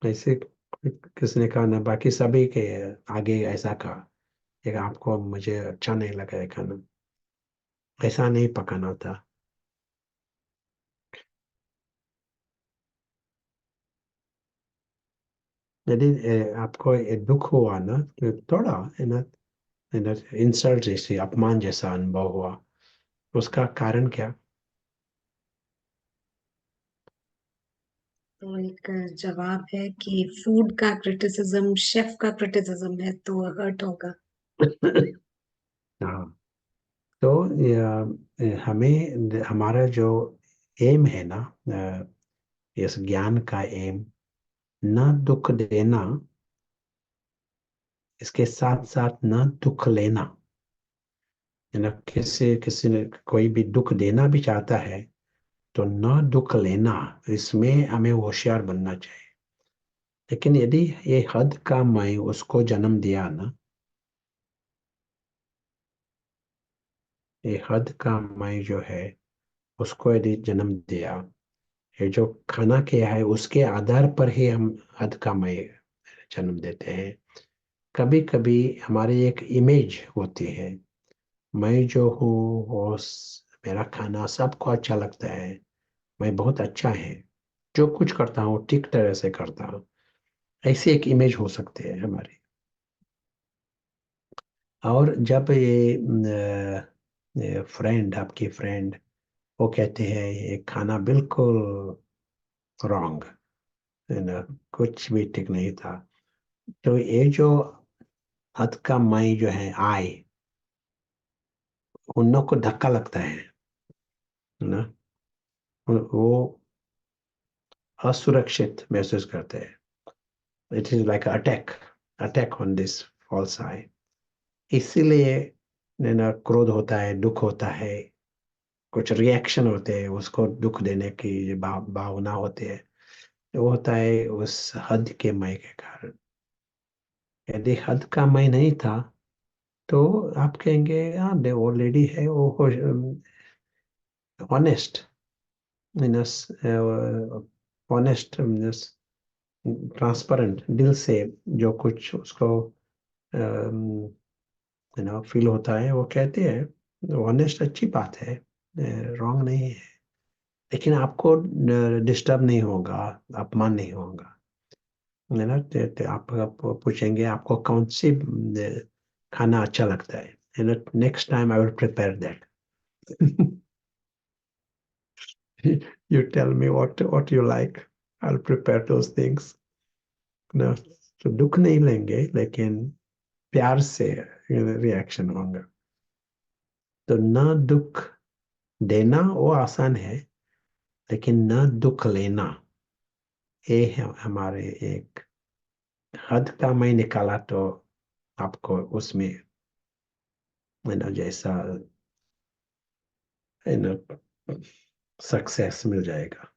ऐसे किसने कहा ना, बाकी सभी के आगे ऐसा कहा, लेकिन आपको मुझे अच्छा नहीं लगा ये खाना, ऐसा नहीं पकाना था। यदि आपको ये दुख हुआ ना, तो थोड़ा इंसल्ट जैसे अपमान जैसा अनुभव हुआ, उसका कारण क्या? तो एक जवाब है कि फूड का क्रिटिसिज्म, शेफ का क्रिटिसिज्म है तो हर्ट होगा। हाँ, तो हमें हमारा जो एम है ना, इस ज्ञान का एम, न दुख देना, इसके साथ साथ न दुख लेना, है ना। किसी किसी ने कोई भी दुख देना भी चाहता है तो न दुख लेना, इसमें हमें होशियार बनना चाहिए। लेकिन यदि ये हद का मैं उसको जन्म दिया ना, ये हद का मैं जो है उसको यदि जन्म दिया, ये जो खाना किया है उसके आधार पर ही हम हद का मैं जन्म देते हैं। कभी कभी हमारी एक इमेज होती है, मैं जो हूँ वो मेरा खाना सबको अच्छा लगता है, मैं बहुत अच्छा है, जो कुछ करता हूँ ठीक तरह से करता हूँ, ऐसी एक इमेज हो सकती है हमारी। और जब ये फ्रेंड, आपकी फ्रेंड, वो कहते हैं ये खाना बिल्कुल रॉन्ग है ना, कुछ भी ठीक नहीं था, तो ये जो हद का मैं जो है आए, उन लोग को धक्का लगता है ना, वो असुरक्षित महसूस करते हैं। It is like attack, attack on this false I. इसीलिए ना क्रोध होता है, दुख होता है, कुछ रिएक्शन होते हैं, उसको दुख देने की भावना होती है, वो होता है उस हद के मय के कारण। यदि हद का मय नहीं था तो आप कहेंगे हाँ वो लेडी है वो ऑनेस्ट, मीनस ऑनेस्ट, मीनस ट्रांसपेरेंट, दिल से जो कुछ उसको फील होता है वो कहते हैं, ऑनेस्ट अच्छी बात है, रॉन्ग नहीं है। लेकिन आपको डिस्टर्ब नहीं होगा, अपमान नहीं होगा, है ना। आप पूछेंगे आपको कौन सी खाना अच्छा लगता है ना, next time I will prepare that. You tell me what you like, I'll prepare those things ना। तो दुख नहीं लेंगे, लेकिन प्यार से रिएक्शन होंगे। तो न दुख देना वो आसान है, लेकिन न दुख लेना, ये है हमारे एक हद का मैं निकाला तो आपको उसमें जैसा सक्सेस मिल जाएगा.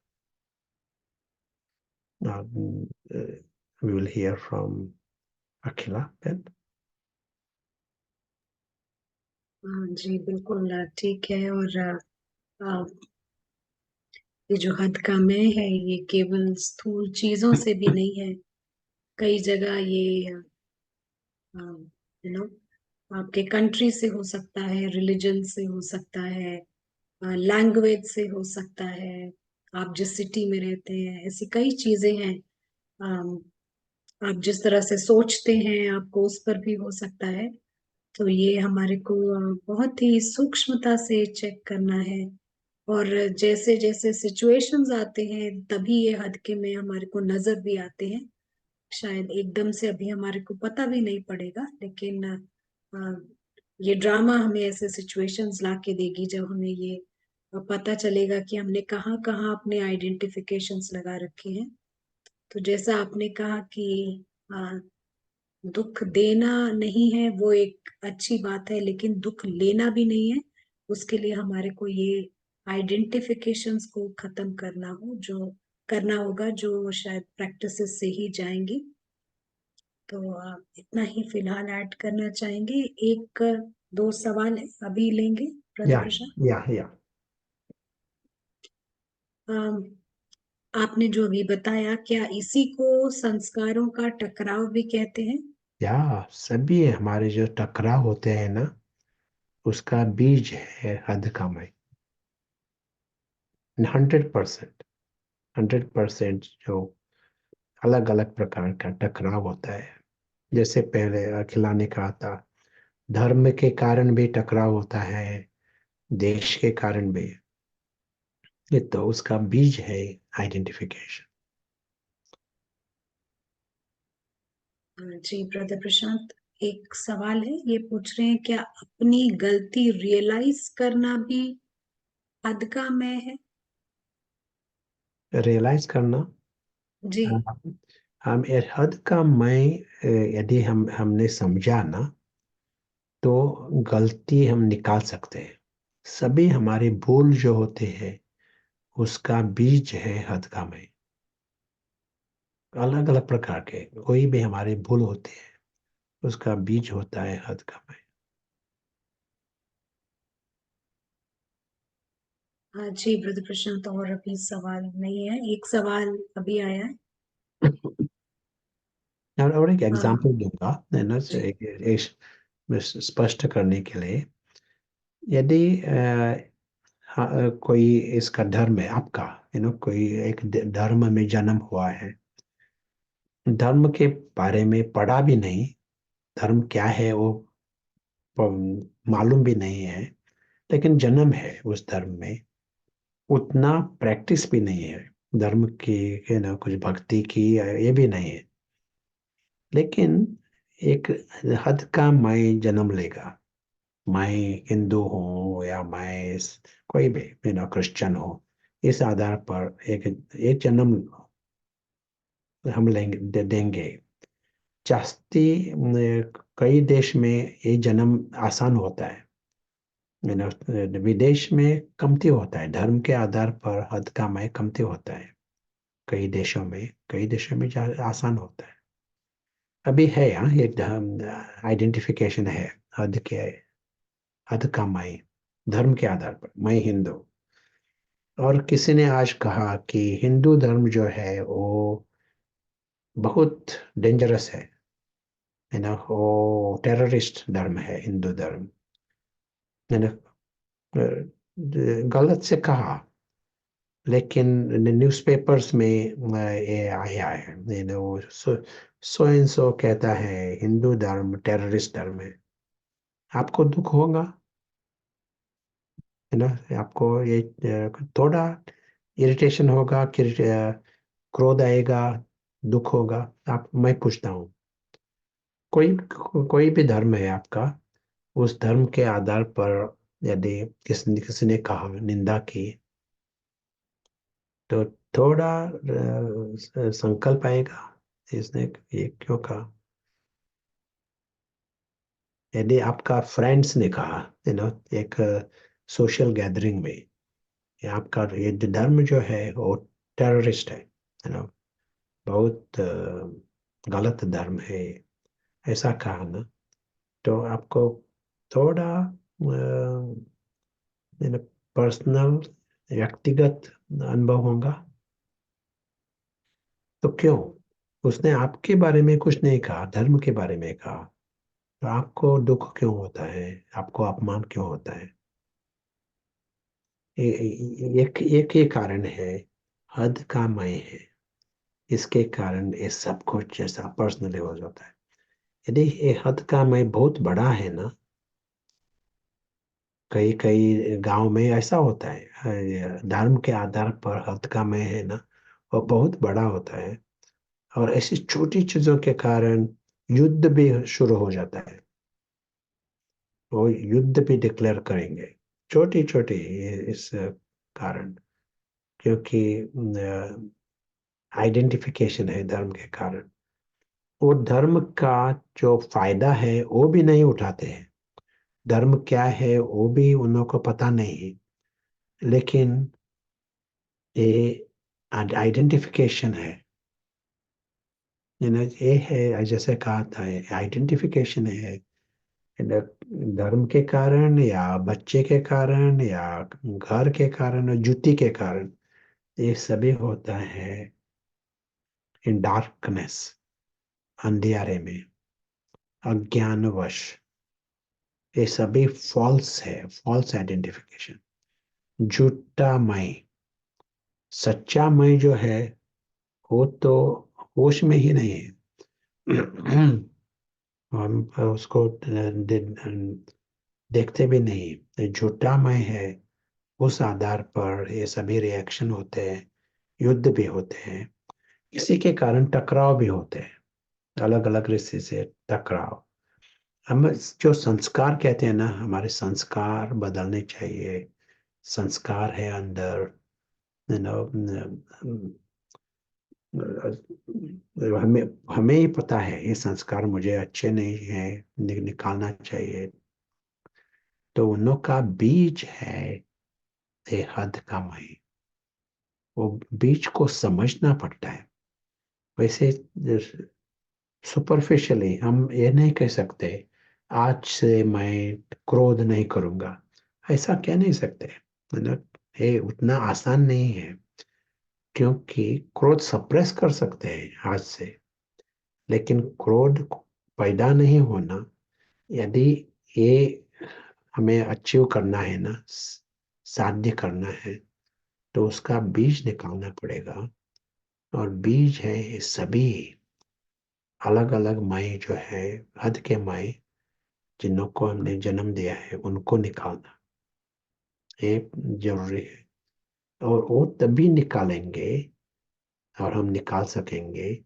We will hear from Akhila then. हाँ जी, बिल्कुल ठीक है। और अ, ये जो हद का मैं है, ये केवल स्थूल चीजों से भी नहीं है। कई जगह ये यू नो आपके कंट्री से हो सकता है, रिलीजन से हो सकता है, लैंग्वेज से हो सकता है, आप जिस सिटी में रहते हैं, ऐसी कई चीजें हैं। अम, आप जिस तरह से सोचते हैं, आपको उस पर भी हो सकता है। तो ये हमारे को बहुत ही सूक्ष्मता से चेक करना है। और जैसे जैसे सिचुएशंस आते हैं, तभी ये हद में हमारे को नजर भी आते हैं। शायद एकदम से अभी हमारे को पता भी नहीं पड़ेगा, लेकिन ये ड्रामा हमें ऐसे सिचुएशंस ला के देगी जब हमें ये पता चलेगा कि हमने कहाँ कहाँ अपने आइडेंटिफिकेशंस लगा रखे हैं। तो जैसा आपने कहा कि अ, दुख देना नहीं है वो एक अच्छी बात है, लेकिन दुख लेना भी नहीं है। उसके लिए हमारे को ये आइडेंटिफिकेशंस को खत्म करना होगा, जो शायद प्रैक्टिसेस से ही जाएंगी। तो आप इतना ही फिलहाल ऐड करना चाहेंगे? एक दो सवाल है, अभी लेंगे Yeah, प्रदीप। yeah, yeah. आपने जो अभी बताया, क्या इसी को संस्कारों का टकराव भी कहते हैं? या सभी हमारे जो टकराव होते हैं ना, उसका बीज है हद का मैं. 100%. 100% जो अलग अलग प्रकार का टकराव होता है. जैसे पहले अखिला ने कहा था, धर्म के कारण भी टकराव होता है, देश के कारण भी. ये तो उसका बीज है आइडेंटिफिकेशन. जी ब्रदर प्रशांत, एक सवाल है, ये पूछ रहे हैं, क्या अपनी गलती रियलाइज करना भी हद का मैं है? रियलाइज करना. जी। हम हद का मैं, यदि हमने समझा ना, तो गलती हम निकाल सकते हैं. सभी हमारे भूल जो होते हैं, उसका बीज है हद का मैं. अलग अलग प्रकार के कोई भी हमारे भूल होते हैं, उसका बीज होता है हद का मैं. हाँ जी ब्रदर प्रशांत, और अभी सवाल नहीं है, एक सवाल अभी आया है। और एक हाँ एग्जांपल दूंगा, है ना, जी। स्पष्ट करने के लिए. यदि हाँ, कोई इसका धर्म है आपका, कोई एक धर्म में जन्म हुआ है, धर्म के बारे में पढ़ा भी नहीं, धर्म क्या है वो मालूम भी नहीं है, लेकिन जन्म है उस धर्म में, उतना प्रैक्टिस भी नहीं है धर्म की, कुछ भक्ति की ये भी नहीं है, लेकिन एक हद का मैं जन्म लेगा. मैं हिंदू हूँ या मैं कोई भी क्रिश्चियन हो, इस आधार पर एक एक जन्म हम देंगे. जास्ती कई देश में ये जन्म आसान होता है. विदेश में कमती होता है, धर्म के आधार पर हद का मैं कमती होता है. कई देशों में आसान होता है. अभी है यहाँ ये आइडेंटिफिकेशन है हद के, हद का मैं धर्म के आधार पर मैं हिंदू. और किसी ने आज कहा कि हिंदू धर्म जो है वो बहुत डेंजरस है ना, वो टेररिस्ट धर्म है हिंदू धर्म, है ना. गलत से कहा, लेकिन न्यूज़पेपर्स में ये आया है, वो सो एंड सो कहता है हिंदू धर्म टेररिस्ट धर्म है. आपको दुख होगा, है ना. आपको ये थोड़ा इरिटेशन होगा, क्रोध आएगा, दुख होगा. आप मैं पूछता हूँ, कोई कोई भी धर्म है आपका, उस धर्म के आधार पर यदि किसी किसी ने कहा, निंदा की, तो थोड़ा संकल्प आएगा, इसने ये क्यों कहा. यदि आपका फ्रेंड्स ने कहा, एक सोशल गैदरिंग में। ये आपका ये धर्म जो है वो टेररिस्ट है ना, बहुत गलत धर्म है ऐसा कहा ना, तो आपको थोड़ा पर्सनल व्यक्तिगत अनुभव होगा। तो क्यों, उसने आपके बारे में कुछ नहीं कहा, धर्म के बारे में कहा, तो आपको दुख क्यों होता है, आपको अपमान क्यों होता है? एक एक ही कारण है, हद का मैं है। इसके कारण ये सब कुछ जैसा पर्सनली हो जाता है। यदि ये हद का मैं बहुत बड़ा है ना, कई कई गांव में ऐसा होता है, धर्म के आधार पर हद का मैं है ना, वो बहुत बड़ा होता है। और ऐसी छोटी चीजों के कारण युद्ध भी शुरू हो जाता है। वो युद्ध भी डिक्लेयर करेंगे, छोटी छोटी इस कारण, क्योंकि आइडेंटिफिकेशन है धर्म के कारण। वो धर्म का जो फायदा है वो भी नहीं उठाते हैं, धर्म क्या है वो भी उन लोगों को पता नहीं है। लेकिन ये आइडेंटिफिकेशन है, ये है जैसे कहा था, आइडेंटिफिकेशन है। धर्म के कारण या बच्चे के कारण या घर के कारण, जूती के कारण, ये सभी होता है इन डार्कनेस, अंधियारे में, अज्ञानवश। ये सभी फॉल्स है, फॉल्स आइडेंटिफिकेशन, झूठा मैं। सच्चा मैं जो है वो तो होश में ही नहीं है। हम उसको देखते भी नहीं। ये झूठा मैं है, उस आधार पर ये सभी रिएक्शन होते हैं, युद्ध भी होते हैं, इसी के कारण टकराव भी होते हैं, अलग अलग रिश्ते से टकराव। हम जो संस्कार कहते हैं ना, हमारे संस्कार बदलने चाहिए। संस्कार है अंदर, यू नो, हमें हमें ही पता है ये संस्कार मुझे अच्छे नहीं है, निकालना चाहिए। तो उन का बीज है ये हद का मैं। वो बीज को समझना पड़ता है। वैसे सुपरफिशियली हम ये नहीं कह सकते आज से मैं क्रोध नहीं करूंगा, ऐसा कह नहीं सकते, मतलब ये उतना आसान नहीं है। क्योंकि क्रोध सप्रेस कर सकते हैं आज से, लेकिन क्रोध पैदा नहीं होना, यदि ये हमें अचीव करना है ना, साध्य करना है, तो उसका बीज निकालना पड़ेगा। और बीज है ये सभी अलग अलग माए जो है, हद के माए, जिन्हों को हमने जन्म दिया है उनको निकालना ये जरूरी है। और वो तभी निकालेंगे, और हम निकाल सकेंगे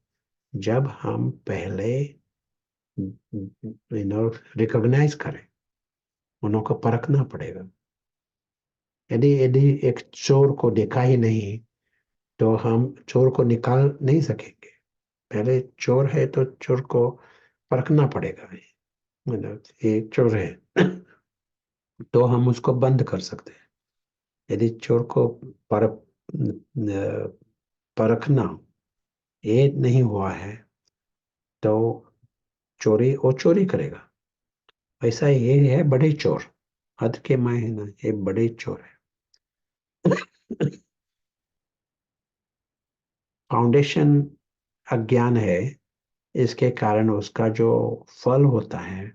जब हम पहले रिकॉग्नाइज करें। उन्हों को परखना पड़ेगा। यदि यदि एक चोर को देखा ही नहीं, तो हम चोर को निकाल नहीं सकेंगे। पहले चोर है तो चोर को परखना पड़ेगा, मतलब ये चोर है। तो हम उसको बंद कर सकते हैं। यदि चोर को पर परखना ये नहीं हुआ है, तो चोरी वो चोरी करेगा। ऐसा ये है बड़े चोर, हद के माए है ना, ये बड़े चोर है। फाउंडेशन अज्ञान है, इसके कारण उसका जो फल होता है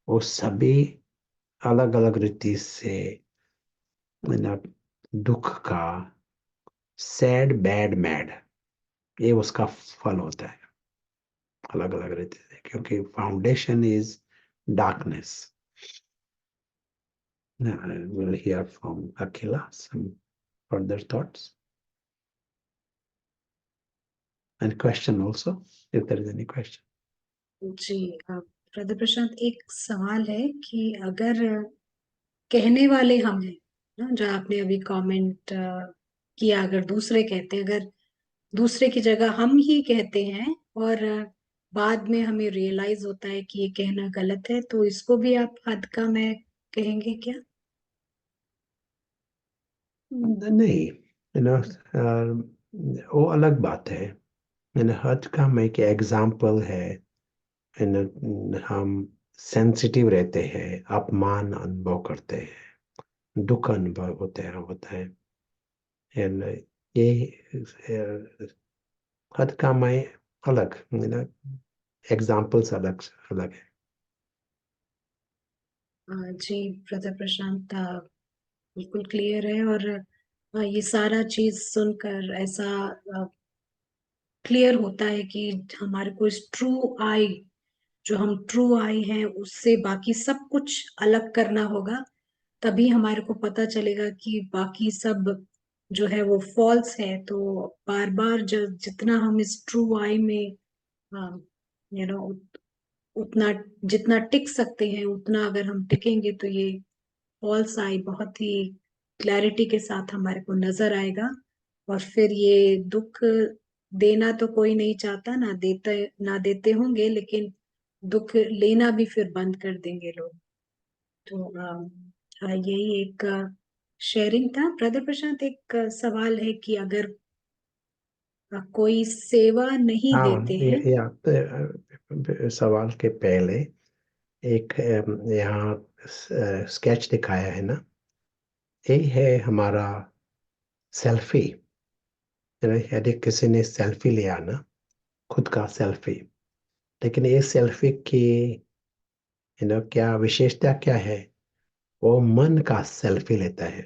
वो सभी अलग अलग रीति से, मतलब दुख का, सैड बैड मैड, ये उसका फल होता है अलग अलग रीति से, क्योंकि foundation is darkness. We'll hear from Akila some further thoughts and question also, if there is any question. जी, ब्रदर प्रशांत, एक सवाल है कि अगर कहने वाले हम हैं ना, जो आपने अभी कमेंट किया, अगर दूसरे कहते हैं, अगर दूसरे की जगह हम ही कहते हैं और बाद में हमें रियलाइज होता है कि ये कहना गलत है, तो इसको भी आप हद का मैं कहेंगे क्या? नहीं, वो अलग बात है। हद का मैं के एग्जाम्पल है। हम सेंसिटिव रहते हैं, अपमान अनुभव करते हैं, दुख अनुभव होता है। And ये हद का मैं अलग, एग्जाम्पल्स अलग अलग है। जी ब्रदर प्रशांत, बिल्कुल क्लियर है। और ये सारा चीज सुनकर ऐसा क्लियर होता है कि हमारे को इस ट्रू आई, जो हम ट्रू आई हैं, उससे बाकी सब कुछ अलग करना होगा। तभी हमारे को पता चलेगा कि बाकी सब जो है वो फॉल्स है। तो बार बार जितना हम इस ट्रू आई में यू नो उतना जितना टिक सकते हैं, उतना अगर हम टिकेंगे तो ये फॉल्स आई बहुत ही क्लैरिटी के साथ हमारे को नजर आएगा। और फिर ये दुख देना तो कोई नहीं चाहता, ना देते होंगे, लेकिन दुख लेना भी फिर बंद कर देंगे लोग। तो यही एक शेयरिंग था। ब्रदर प्रशांत, एक सवाल है कि अगर कोई सेवा नहीं हाँ, देते हैं। ये आप सवाल के पहले एक यहाँ स्केच दिखाया है ना, ये है हमारा सेल्फी। यदि किसी ने सेल्फी लिया ना, खुद का सेल्फी, लेकिन ये सेल्फी की क्या विशेषता क्या है? वो मन का सेल्फी लेता है,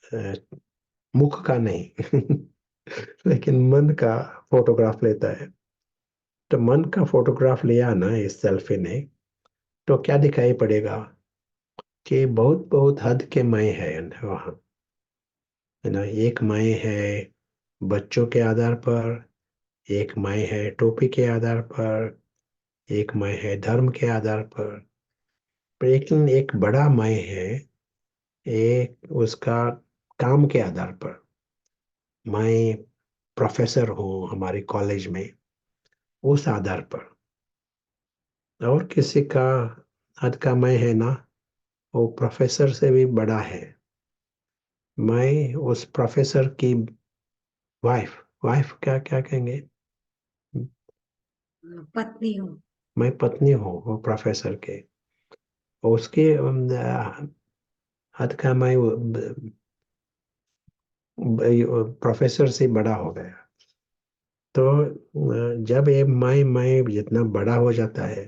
अ, मुख का नहीं। लेकिन मन का फोटोग्राफ लेता है। तो मन का फोटोग्राफ लिया ना इस सेल्फी ने, तो क्या दिखाई पड़ेगा? कि बहुत बहुत हद के मैं है वहाँ, है ना। एक मैं है बच्चों के आधार पर, एक मैं है टोपी के आधार पर, एक मैं है धर्म के आधार पर। लेकिन एक बड़ा मैं है एक उसका काम के आधार पर। मैं प्रोफेसर हूँ हमारे कॉलेज में, उस आधार पर। और किसी का हद का मैं है ना, वो प्रोफेसर से भी बड़ा है। मैं उस प्रोफेसर की वाइफ, वाइफ क्या क्या कहेंगे, पत्नी हूँ। मैं पत्नी हूँ वो प्रोफेसर के। उसके हद का मैं प्रोफेसर से बड़ा हो गया। तो जब ये मैं जितना बड़ा हो जाता है,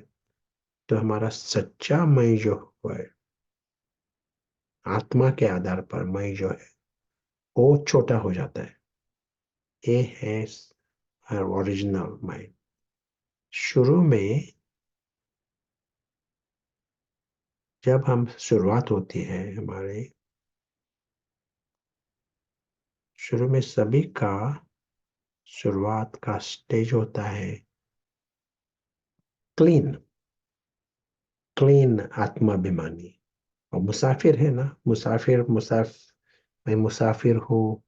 तो हमारा सच्चा मैं जो है, आत्मा के आधार पर मैं जो है, वो छोटा हो जाता है। ये है ओरिजिनल मैं। शुरू में जब हम शुरुआत होती है हमारे, शुरू में सभी का शुरुआत का स्टेज होता है क्लीन, क्लीन आत्माभिमानी। और मुसाफिर है ना, मैं मुसाफिर हूँ,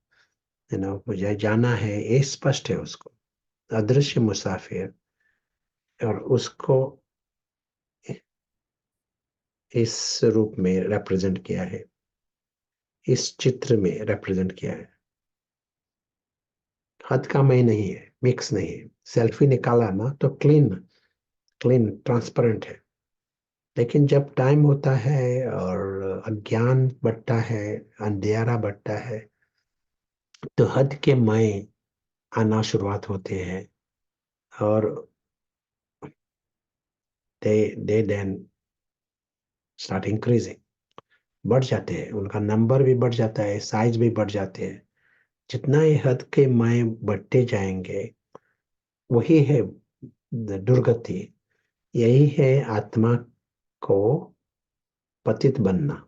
मुझे जाना है, ये स्पष्ट है उसको। अदृश्य मुसाफिर। और उसको इस रूप में रिप्रेजेंट किया है, इस चित्र में रिप्रेजेंट किया है। हद का मैं नहीं है, मिक्स नहीं है। सेल्फी निकाला ना तो क्लीन, क्लीन ट्रांसपेरेंट है। लेकिन जब टाइम होता है और अज्ञान बढ़ता है, अंधियारा बढ़ता है, तो हद के मैं आना शुरुआत होते हैं। और दे देन स्टार्ट इंक्रीजिंग, बढ़ जाते हैं, उनका नंबर भी बढ़ जाता है, साइज भी बढ़ जाते हैं। जितना ये हद के मैं बढ़ते जाएंगे, वही है दुर्गति। यही है आत्मा को पतित बनना।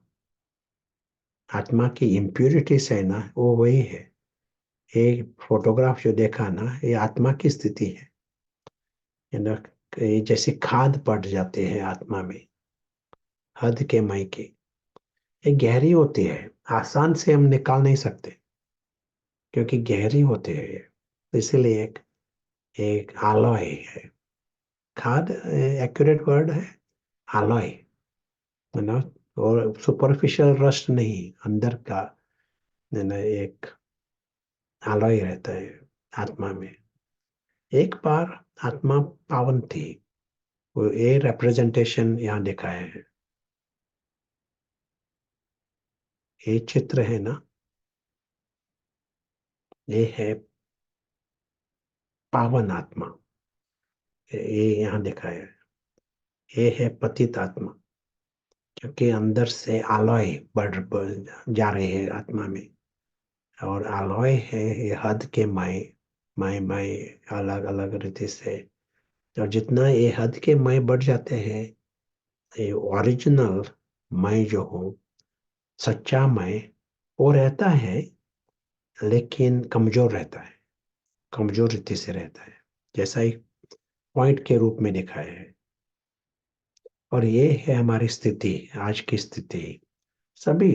आत्मा की इम्प्यूरिटीज है ना, वो वही है। एक फोटोग्राफ जो देखा ना, ये आत्मा की स्थिति है। ये ना, ये जैसे खाद पड़ जाते हैं आत्मा में, हद के मई के। ये गहरी होती है, आसान से हम निकाल नहीं सकते, क्योंकि गहरी होती है ये। इसीलिए एक एक alloy है। खाद एक्यूरेट वर्ड है, alloy, है ना। और सुपरफिशियल रस्ट नहीं, अंदर का एक आलय रहता है आत्मा में। एक बार आत्मा पावन थी, वो ये रिप्रेजेंटेशन यहाँ दिखाया है। ये चित्र है ना, ये है पावन आत्मा, ये यहाँ दिखाया है। ये है पतित आत्मा, क्योंकि अंदर से आलय जा रहे हैं आत्मा में। और आलय है ये हद के मय अलग अलग रीति से। और जितना ये हद के मय बढ़ जाते हैं, ये ओरिजिनल मय जो हो, सच्चा मय, वो रहता है, लेकिन कमजोर रहता है, कमजोर रीति से रहता है, जैसा एक पॉइंट के रूप में दिखाया है। और ये है हमारी स्थिति, आज की स्थिति। सभी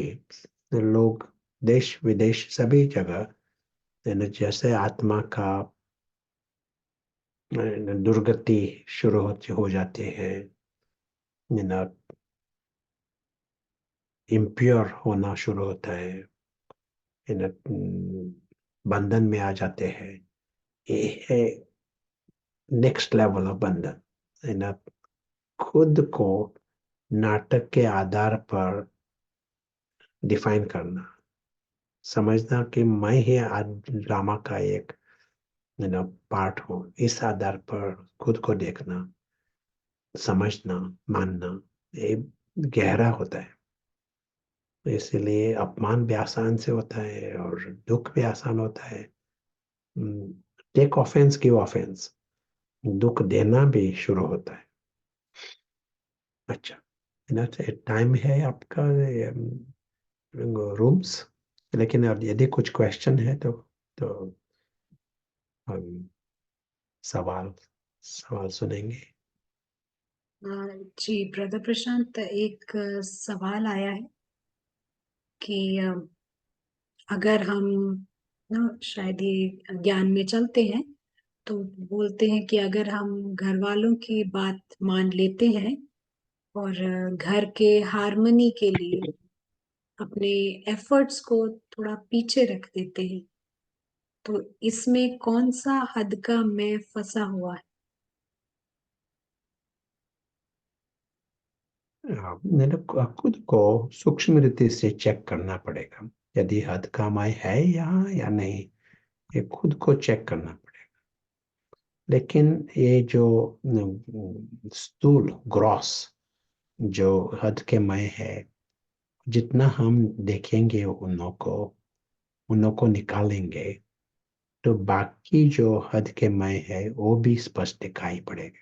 लोग, देश विदेश सभी जगह, जैसे आत्मा का दुर्गति शुरू हो जाती है, इम्प्योर होना शुरू होता है, बंधन में आ जाते हैं। ये है नेक्स्ट लेवल ऑफ बंधन, खुद को नाटक के आधार पर डिफाइन करना, समझना कि मैं ही ड्रामा का एक पार्ट हूँ। इस आधार पर खुद को देखना, समझना, मानना, ये गहरा होता है। इसलिए अपमान भी आसान से होता है और दुख भी आसान होता है। टेक ऑफेंस, गिव ऑफेंस, दुख देना भी शुरू होता है। अच्छा, टाइम है आपका, रूम्स। लेकिन अब यदि कुछ क्वेश्चन है तो हम सवाल सवाल सुनेंगे। जी ब्रदर प्रशांत, एक सवाल आया है कि अगर हम ना शायद ये ज्ञान में चलते हैं, तो बोलते हैं कि अगर हम घर वालों की बात मान लेते हैं और घर के हार्मनी के लिए अपने एफर्ट्स को थोड़ा पीछे रख देते हैं, तो इसमें कौन सा हद का मैं फंसा हुआ है? मैंने खुद को सूक्ष्म रीति से चेक करना पड़ेगा, यदि हद का माय है यहाँ या नहीं, ये खुद को चेक करना पड़ेगा। लेकिन ये जो स्थूल ग्रॉस जो हद के मय है, जितना हम देखेंगे उनको निकालेंगे, तो बाकी जो हद के मय है वो भी स्पष्ट दिखाई पड़ेगा।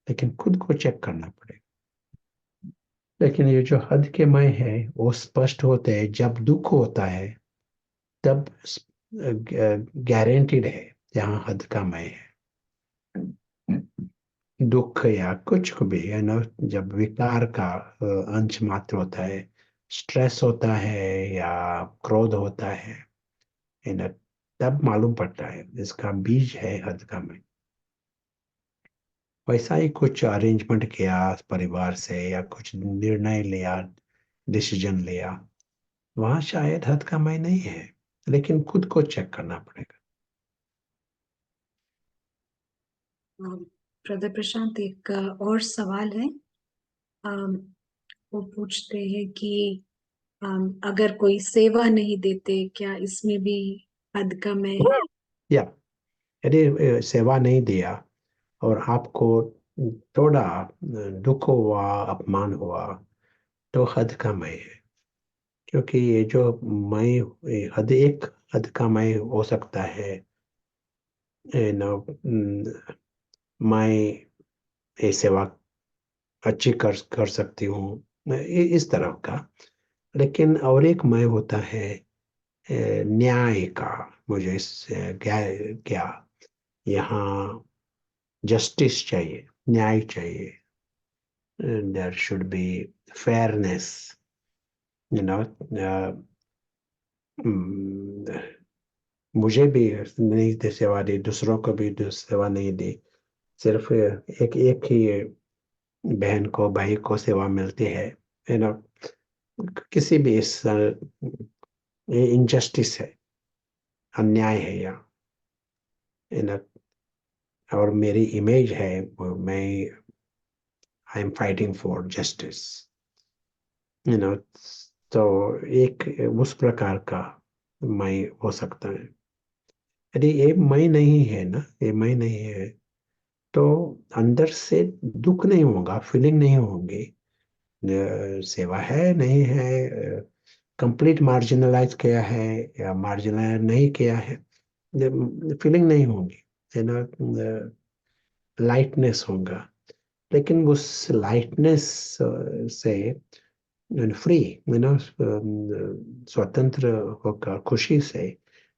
लेकिन खुद को चेक करना पड़ेगा। लेकिन ये जो हद के मय है वो स्पष्ट होते हैं जब दुख होता है, तब गारंटीड है यहाँ हद का मय है। दुख या कुछ को भी है ना, जब विकार का अंश मात्र होता है, स्ट्रेस होता है या क्रोध होता है ना, तब मालूम पड़ता है इसका बीज है हद का मय। वैसा ही कुछ अरेंजमेंट किया परिवार से या कुछ निर्णय लिया, डिसीजन लिया, वहां शायद हद का मय नहीं है, लेकिन खुद को चेक करना पड़ेगा। ब्रदर प्रशांत, एक और सवाल है। अम, वो पूछते हैं कि अगर कोई सेवा नहीं देते, क्या इसमें भी हद कम है? या यदि सेवा नहीं दिया और आपको थोड़ा दुख हुआ, अपमान हुआ, तो हद का मय है। क्योंकि ये जो मय, हद का मय हो सकता है, मैं ये सेवा अच्छी कर सकती हूँ, इस तरह का। लेकिन और एक मय होता है न्याय का। मुझे इससे क्या यहाँ जस्टिस चाहिए, न्याय चाहिए, there should be fairness, you know. मुझे भी नहीं सेवा दी, दूसरों को भी सेवा नहीं दी, सिर्फ एक एक ही बहन को, भाई को सेवा मिलती है, यू नो। किसी भी इस ये इनजस्टिस है, अन्याय है या इन, और मेरी इमेज है, मैं I am fighting for justice, you know. तो एक उस प्रकार का मैं हो सकता है। यदि ये मैं नहीं है ना, ये मैं नहीं है, तो अंदर से दुख नहीं होगा, फीलिंग नहीं होंगी। सेवा है नहीं है, कंप्लीट मार्जिनलाइज किया है या मार्जिनलाइज नहीं किया है, फीलिंग नहीं होंगी, है ना। लाइटनेस होगा, लेकिन उस लाइटनेस से फ्री, यू नो, स्वतंत्र होकर खुशी से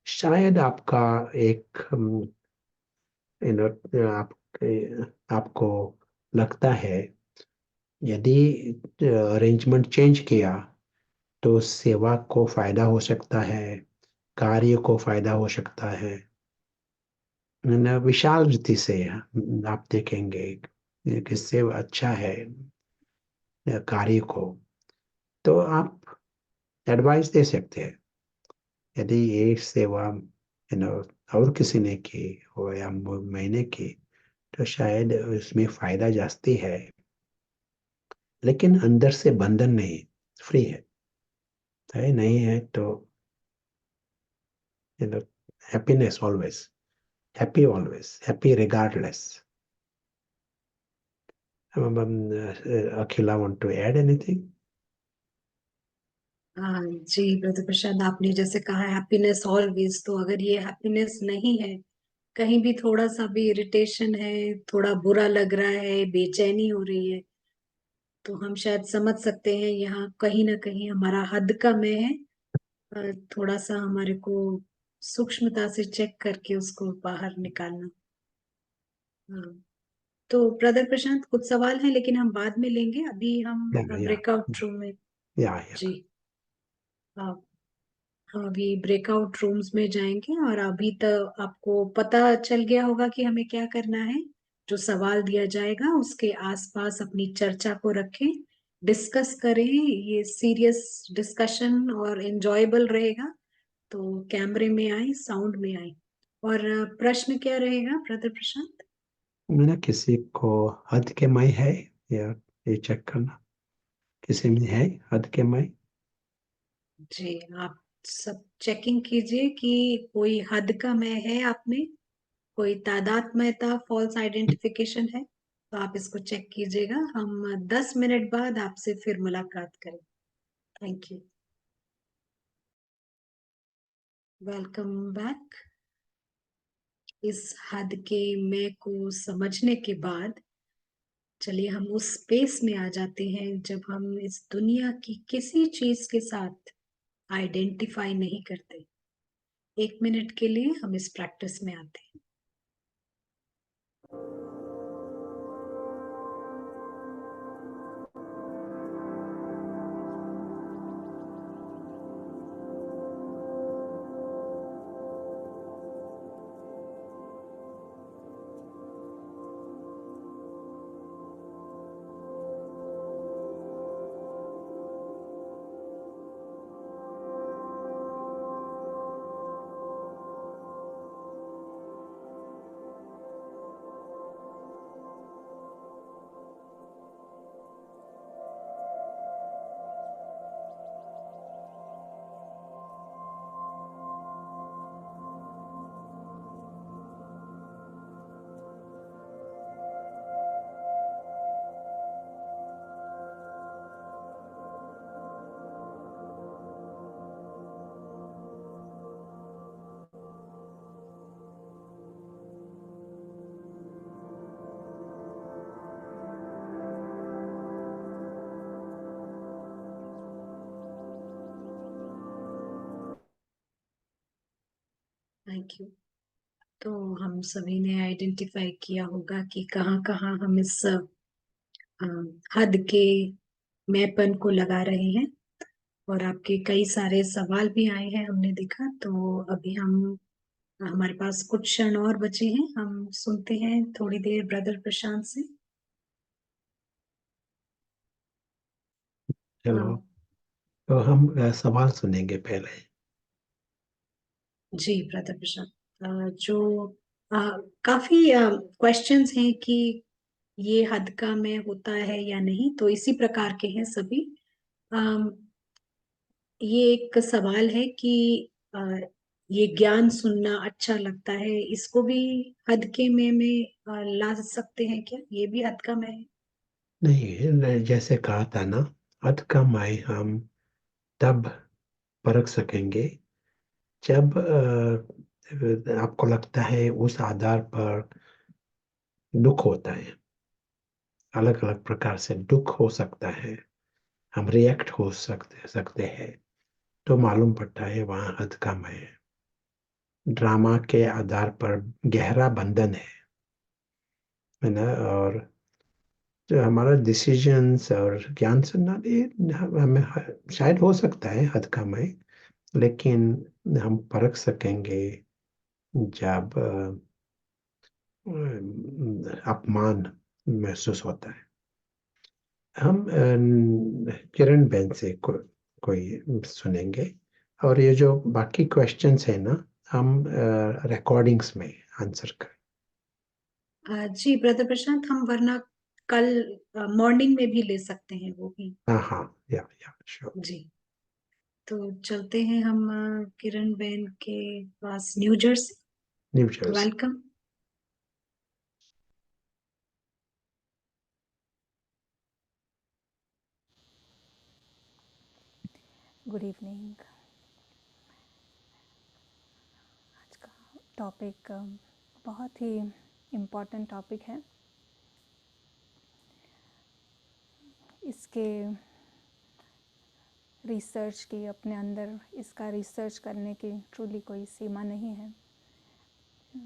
शायद आपका एक, यू नो, आप आपको लगता है यदि अरेंजमेंट चेंज किया तो सेवा को फायदा हो सकता है, कार्य को फायदा हो सकता है। न विशाल रीति से आप देखेंगे कि किससे अच्छा है कार्य को, तो आप एडवाइस दे सकते हैं। यदि ये सेवा, यू नो, और किसी ने की हो या मैंने की, तो शायद उसमें फायदा जास्ती है, लेकिन अंदर से बंधन नहीं, फ्री है नहीं है तो, you know, happiness always, happy always, happy regardless. Akhila, want to add anything? हाँ जी ब्रदर प्रशांत, आपने जैसे कहा हैप्पीनेस ऑलवेज, तो अगर ये हैप्पीनेस नहीं है, कहीं भी थोड़ा सा भी इरिटेशन है, थोड़ा बुरा लग रहा है, बेचैनी हो रही है, तो हम शायद समझ सकते हैं यहाँ कहीं ना कहीं हमारा हद कम है। थोड़ा सा हमारे को सूक्ष्मता से चेक करके उसको बाहर निकालना। हाँ, तो ब्रदर प्रशांत, कुछ सवाल है लेकिन हम बाद में लेंगे, अभी हम Yeah, yeah, ब्रेकआउट रूम में। yeah, yeah. जी हाँ, हम अभी ब्रेकआउट रूम्स में जाएंगे, और अभी तक आपको पता चल गया होगा कि हमें क्या करना है। जो सवाल दिया जाएगा उसके आसपास अपनी चर्चा को रखें, डिस्कस करें, ये सीरियस डिस्कशन और एंजॉयबल रहेगा। तो कैमरे में आए, साउंड में आए। और प्रश्न क्या रहेगा ब्रदर प्रशांत? मैंने किसी को हद के मई है या ये चेक करना, किसी में है हद के मई। जी, आप सब चेकिंग कीजिए कि कोई हद का मैं है आप में, कोई तादात्म्यता, फॉल्स आइडेंटिफिकेशन है, तो आप इसको चेक कीजिएगा। हम 10 मिनट बाद आपसे फिर मुलाकात करें। Thank you. Welcome back. इस हद के मैं को समझने के बाद चलिए हम उस स्पेस में आ जाते हैं जब हम इस दुनिया की किसी चीज के साथ आइडेंटिफाई नहीं करते। 1 मिनट के लिए हम इस प्रैक्टिस में आते हैं। Thank you. तो हम सभी ने आइडेंटिफाई किया होगा कि कहाँ कहाँ हम इस अ, हद के मैंपन को लगा रहे हैं, और आपके कई सारे सवाल भी आए हैं हमने देखा। तो अभी हम, हमारे पास कुछ क्षण और बचे हैं, हम सुनते हैं थोड़ी देर ब्रदर प्रशांत से। चलो, हाँ, तो हम सवाल सुनेंगे पहले। जी ब्रदर प्रशांत, जो काफी क्वेश्चंस हैं कि ये हदका में होता है या नहीं, तो इसी प्रकार के हैं सभी। अम, ये एक सवाल है कि अ, ये ज्ञान सुनना अच्छा लगता है, इसको भी हदके में ला सकते हैं क्या? ये भी हदका में है? नहीं, जैसे कहा था ना, अध का माय हम तब परख सकेंगे जब आपको लगता है उस आधार पर दुख होता है। अलग अलग प्रकार से दुख हो सकता है, हम रिएक्ट हो सकते हैं, तो मालूम पड़ता है वहाँ हद का मैं है। ड्रामा के आधार पर गहरा बंधन है ना। और जो हमारा डिसीजंस और ज्ञान सुनना ये हमें शायद हो सकता है हद का मैं, लेकिन हम परख सकेंगे जब अपमान महसूस होता है। हम किरण बेन से कोई सुनेंगे, और ये जो बाकी क्वेश्चंस है ना, हम रिकॉर्डिंग्स में आंसर करें। जी ब्रदर प्रशांत, हम वरना कल मॉर्निंग में भी ले सकते हैं वो भी। हाँ हाँ, या श्योर। जी, तो चलते हैं हम किरण बेन के पास, न्यू जर्सी। न्यू तो जर्सी। वेलकम। Good evening. आज का टॉपिक बहुत ही इम्पोर्टेंट टॉपिक है। इसके रिसर्च की, अपने अंदर इसका रिसर्च करने की ट्रूली कोई सीमा नहीं है।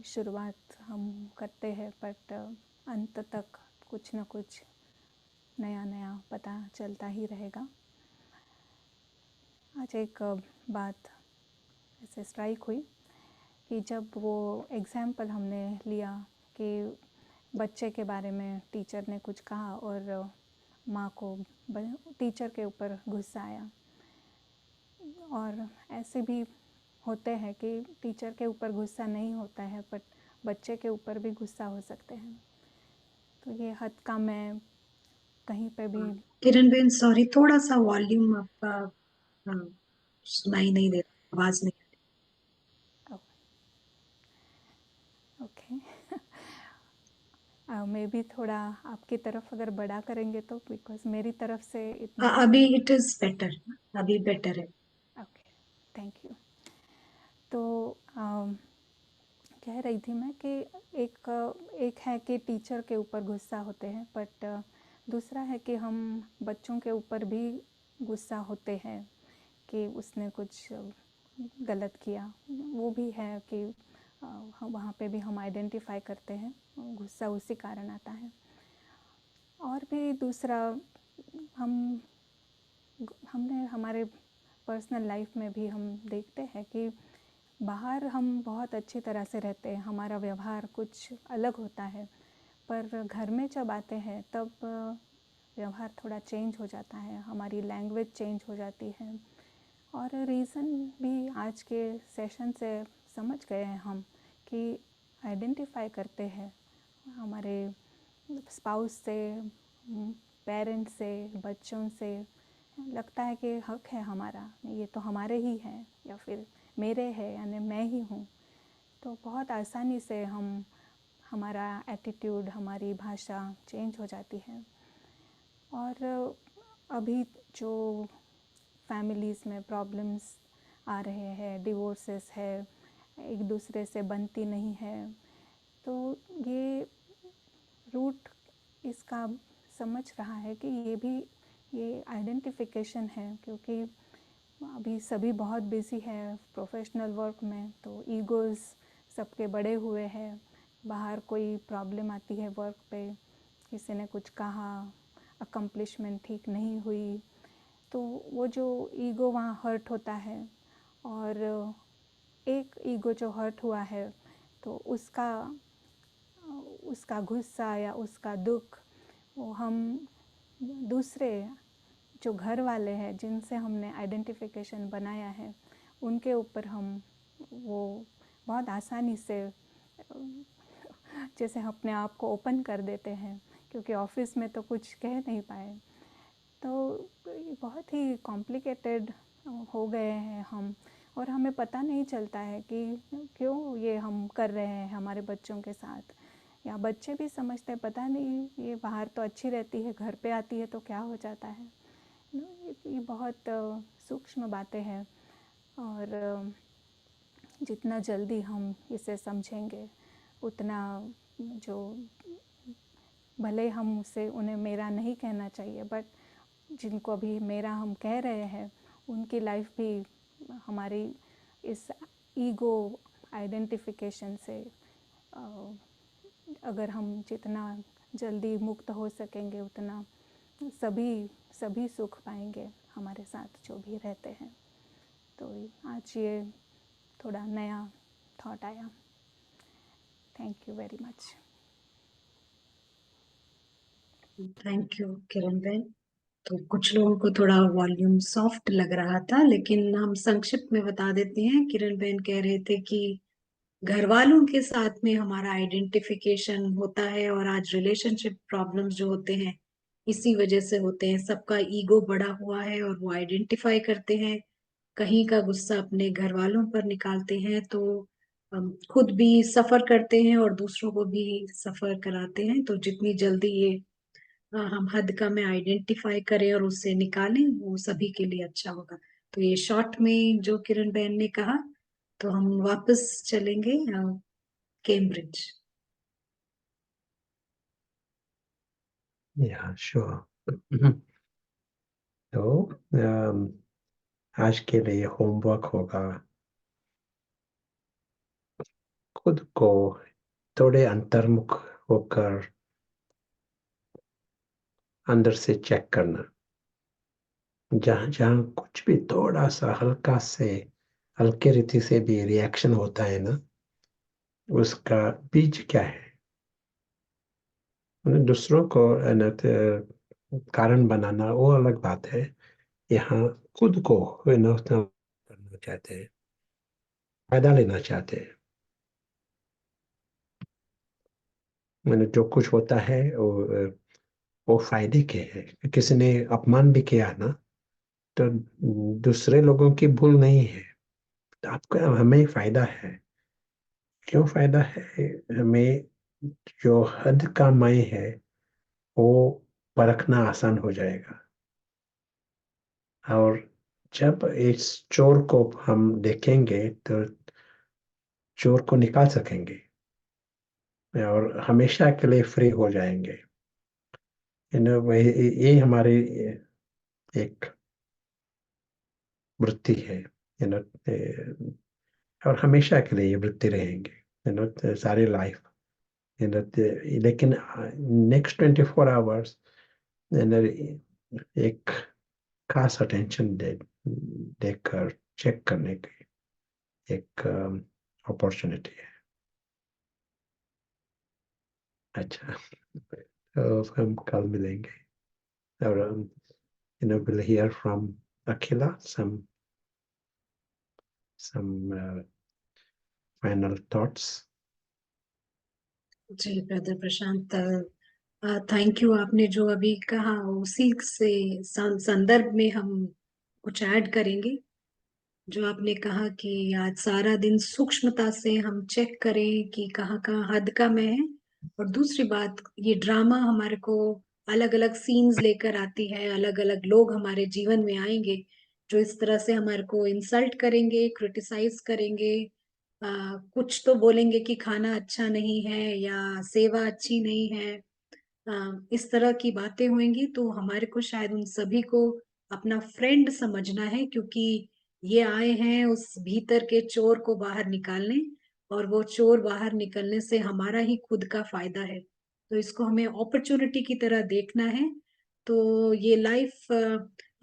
शुरुआत हम करते हैं बट अंत तक कुछ न कुछ नया नया पता चलता ही रहेगा। आज एक बात ऐसे स्ट्राइक हुई कि जब वो एग्ज़ाम्पल हमने लिया कि बच्चे के बारे में टीचर ने कुछ कहा और माँ को टीचर के ऊपर गुस्सा आया, और ऐसे भी होते हैं कि टीचर के ऊपर गुस्सा नहीं होता है बट बच्चे के ऊपर भी गुस्सा हो सकते हैं। तो ये हद का मैं कहीं पे भी। किरण बेन सॉरी, थोड़ा सा वॉल्यूम आपका सुनाई नहीं दे रहा, आवाज नहीं। ओके, मे बी थोड़ा आपकी तरफ अगर बड़ा करेंगे तो, बिकॉज मेरी तरफ से इतना अभी इट इज बेटर, अभी बेटर है। Okay, thank you. तो कह रही थी मैं कि एक है कि टीचर के ऊपर गुस्सा होते हैं, बट दूसरा है कि हम बच्चों के ऊपर भी गुस्सा होते हैं कि उसने कुछ गलत किया। वो भी है कि वहाँ पे भी हम आइडेंटिफाई करते हैं, गुस्सा उसी कारण आता है। और भी दूसरा, हमने हमारे पर्सनल लाइफ में भी हम देखते हैं कि बाहर हम बहुत अच्छी तरह से रहते हैं, हमारा व्यवहार कुछ अलग होता है, पर घर में जब आते हैं तब व्यवहार थोड़ा चेंज हो जाता है, हमारी लैंग्वेज चेंज हो जाती है। और रीज़न भी आज के सेशन से समझ गए हैं हम कि आइडेंटिफाई करते हैं हमारे स्पाउस से, पेरेंट्स से, बच्चों से। लगता है कि हक है हमारा, ये तो हमारे ही हैं, या फिर मेरे है यानी मैं ही हूँ। तो बहुत आसानी से हमारा एटीट्यूड, हमारी भाषा चेंज हो जाती है। और अभी जो फैमिलीज़ में प्रॉब्लम्स आ रहे हैं, डिवोर्सेस है, एक दूसरे से बनती नहीं है, तो ये रूट इसका समझ रहा है कि ये भी ये आइडेंटिफिकेशन है, क्योंकि अभी सभी बहुत बिजी है प्रोफेशनल वर्क में, तो ईगोज़ सबके बड़े हुए हैं। बाहर कोई प्रॉब्लम आती है वर्क पे, किसी ने कुछ कहा, अकम्प्लिशमेंट ठीक नहीं हुई, तो वो जो ईगो वहाँ हर्ट होता है। और एक ईगो जो हर्ट हुआ है तो उसका गुस्सा या उसका दुख वो हम दूसरे जो घर वाले हैं जिनसे हमने आइडेंटिफिकेशन बनाया है उनके ऊपर हम वो बहुत आसानी से जैसे अपने आप को ओपन कर देते हैं, क्योंकि ऑफिस में तो कुछ कह नहीं पाए। तो बहुत ही कॉम्प्लिकेटेड हो गए हैं हम, और हमें पता नहीं चलता है कि क्यों ये हम कर रहे हैं हमारे बच्चों के साथ। या बच्चे भी समझते हैं पता नहीं, ये बाहर तो अच्छी रहती है, घर पे आती है तो क्या हो जाता है। ये बहुत सूक्ष्म बातें हैं, और जितना जल्दी हम इसे समझेंगे उतना, जो भले हम उसे उन्हें मेरा नहीं कहना चाहिए, बट जिनको अभी मेरा हम कह रहे हैं उनकी लाइफ भी हमारी इस ईगो आइडेंटिफिकेशन से अगर हम जितना जल्दी मुक्त हो सकेंगे उतना सभी सुख पाएंगे हमारे साथ जो भी रहते हैं। तो आज ये थोड़ा नया थॉट आया। Thank you very much. Thank you Kiran बहन। तो कुछ लोगों को थोड़ा वॉल्यूम सॉफ्ट लग रहा था, लेकिन हम संक्षिप्त में बता देते हैं। किरण बहन कह रहे थे कि घर वालों के साथ में हमारा आइडेंटिफिकेशन होता है, और आज रिलेशनशिप प्रॉब्लम्स जो होते हैं इसी वजह से होते हैं। सबका ईगो बड़ा हुआ है और वो आइडेंटिफाई करते हैं, कहीं का गुस्सा अपने घर वालों पर निकालते हैं, तो खुद भी सफर करते हैं और दूसरों को भी सफर कराते हैं। तो जितनी जल्दी ये हम हद का में आइडेंटिफाई करें और उससे निकालें, वो सभी के लिए अच्छा होगा। तो ये शॉर्ट में जो किरण बहन ने कहा। तो हम वापस चलेंगे कैम्ब्रिज। या श्योर। तो आज के लिए होमवर्क होगा, खुद को थोड़े अंतर्मुख होकर अंदर से चेक करना। जहाँ जहाँ कुछ भी थोड़ा सा हल्के रीति से भी रिएक्शन होता है ना, उसका बीज क्या है। दूसरों को कारण बनाना वो अलग बात है। यहाँ खुद को करना चाहते हैं, फायदा लेना चाहते हैं। मैंने जो कुछ होता है वो फायदे के है। किसी ने अपमान भी किया ना, तो दूसरे लोगों की भूल नहीं है, तो आपको हमें फायदा है। क्यों फायदा है हमें? जो हद का मैं है वो परखना आसान हो जाएगा, और जब इस चोर को हम देखेंगे तो चोर को निकाल सकेंगे और हमेशा के लिए फ्री हो जाएंगे। ये हमारी एक वृत्ति है, और हमेशा के लिए ये वृत्ति रहेंगे, सारी लाइफ। लेकिन नेक्स्ट 24 आवर्स एक खास अटेंशन देकर चेक करने की एक अपॉर्चुनिटी है। अच्छा, तो हम कल मिलेंगे, और we'll hear from Akhila some final thoughts. जी ब्रदर प्रशांत, थैंक यू। आपने जो अभी कहा उसी से संदर्भ में हम कुछ ऐड करेंगे। जो आपने कहा कि आज सारा दिन सूक्ष्मता से हम चेक करें कि कहाँ कहाँ हद का मैं है। और दूसरी बात, ये ड्रामा हमारे को अलग अलग सीन्स लेकर आती है, अलग अलग लोग हमारे जीवन में आएंगे जो इस तरह से हमारे को इंसल्ट करेंगे, क्रिटिसाइज करेंगे। कुछ तो बोलेंगे कि खाना अच्छा नहीं है या सेवा अच्छी नहीं है। इस तरह की बातें होंगी, तो हमारे को शायद उन सभी को अपना फ्रेंड समझना है, क्योंकि ये आए हैं उस भीतर के चोर को बाहर निकालने, और वो चोर बाहर निकलने से हमारा ही खुद का फायदा है। तो इसको हमें अपॉर्चुनिटी की तरह देखना है। तो ये लाइफ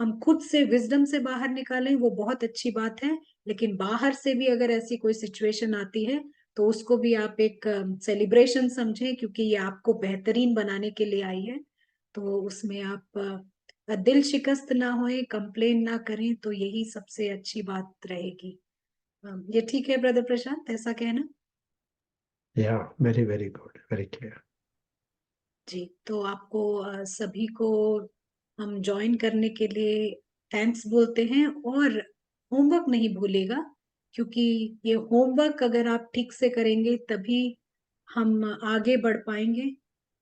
हम खुद से विजडम से बाहर निकालें वो बहुत अच्छी बात है, लेकिन बाहर से भी अगर ऐसी कोई सिचुएशन आती है तो उसको भी आप एक सेलिब्रेशन समझें, क्योंकि ये आपको बेहतरीन बनाने के लिए आई है। तो उसमें आप दिल शिकस्त ना होए, कंप्लेन ना करें, तो यही सबसे अच्छी बात रहेगी। ये ठीक है ब्रदर प्रशांत, ऐसा कहना? Very very good, very clear. जी, तो आपको सभी को हम ज्वाइन करने के लिए थैंक्स बोलते हैं, और होमवर्क नहीं भूलेगा, क्योंकि ये होमवर्क अगर आप ठीक से करेंगे तभी हम आगे बढ़ पाएंगे,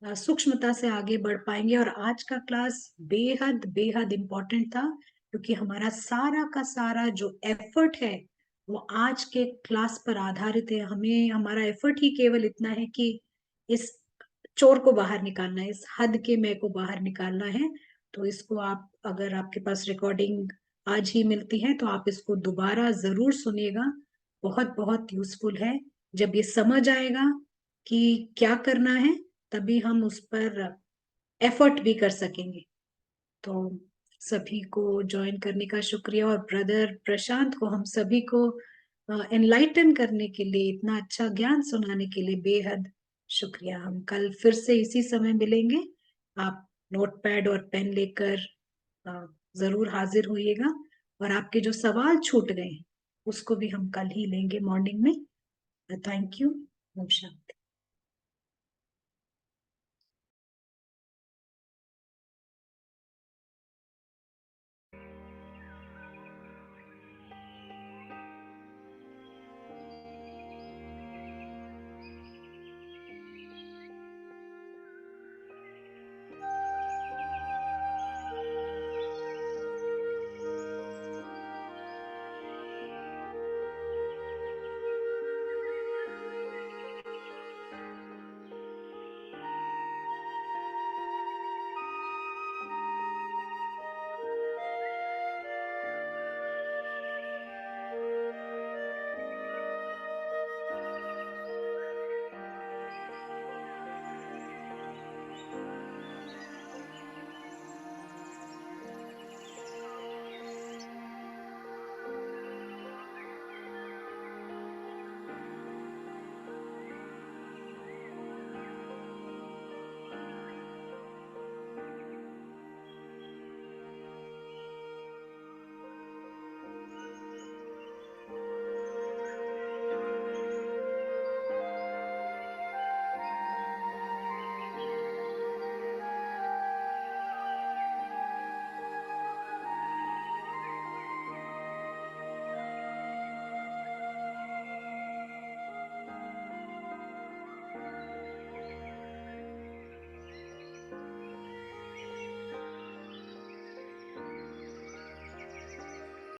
सूक्ष्मता से आगे बढ़ पाएंगे। और आज का क्लास बेहद बेहद इम्पोर्टेंट था, क्योंकि हमारा सारा का सारा जो एफर्ट है वो आज के क्लास पर आधारित है। हमें हमारा एफर्ट ही केवल इतना है कि इस चोर को बाहर निकालना है, इस हद के मैं को बाहर निकालना है। तो इसको आप, अगर आपके पास रिकॉर्डिंग आज ही मिलती है तो आप इसको दोबारा जरूर सुनिएगा, बहुत बहुत यूजफुल है। जब ये समझ आएगा कि क्या करना है, तभी हम उस पर एफर्ट भी कर सकेंगे। तो सभी को ज्वाइन करने का शुक्रिया, और ब्रदर प्रशांत को, हम सभी को एनलाइटन करने के लिए, इतना अच्छा ज्ञान सुनाने के लिए बेहद शुक्रिया। हम कल फिर से इसी समय मिलेंगे। आप नोटपैड और पेन लेकर जरूर हाजिर होइएगा, और आपके जो सवाल छूट गए हैं उसको भी हम कल ही लेंगे मॉर्निंग में। Thank you. ओम शांति।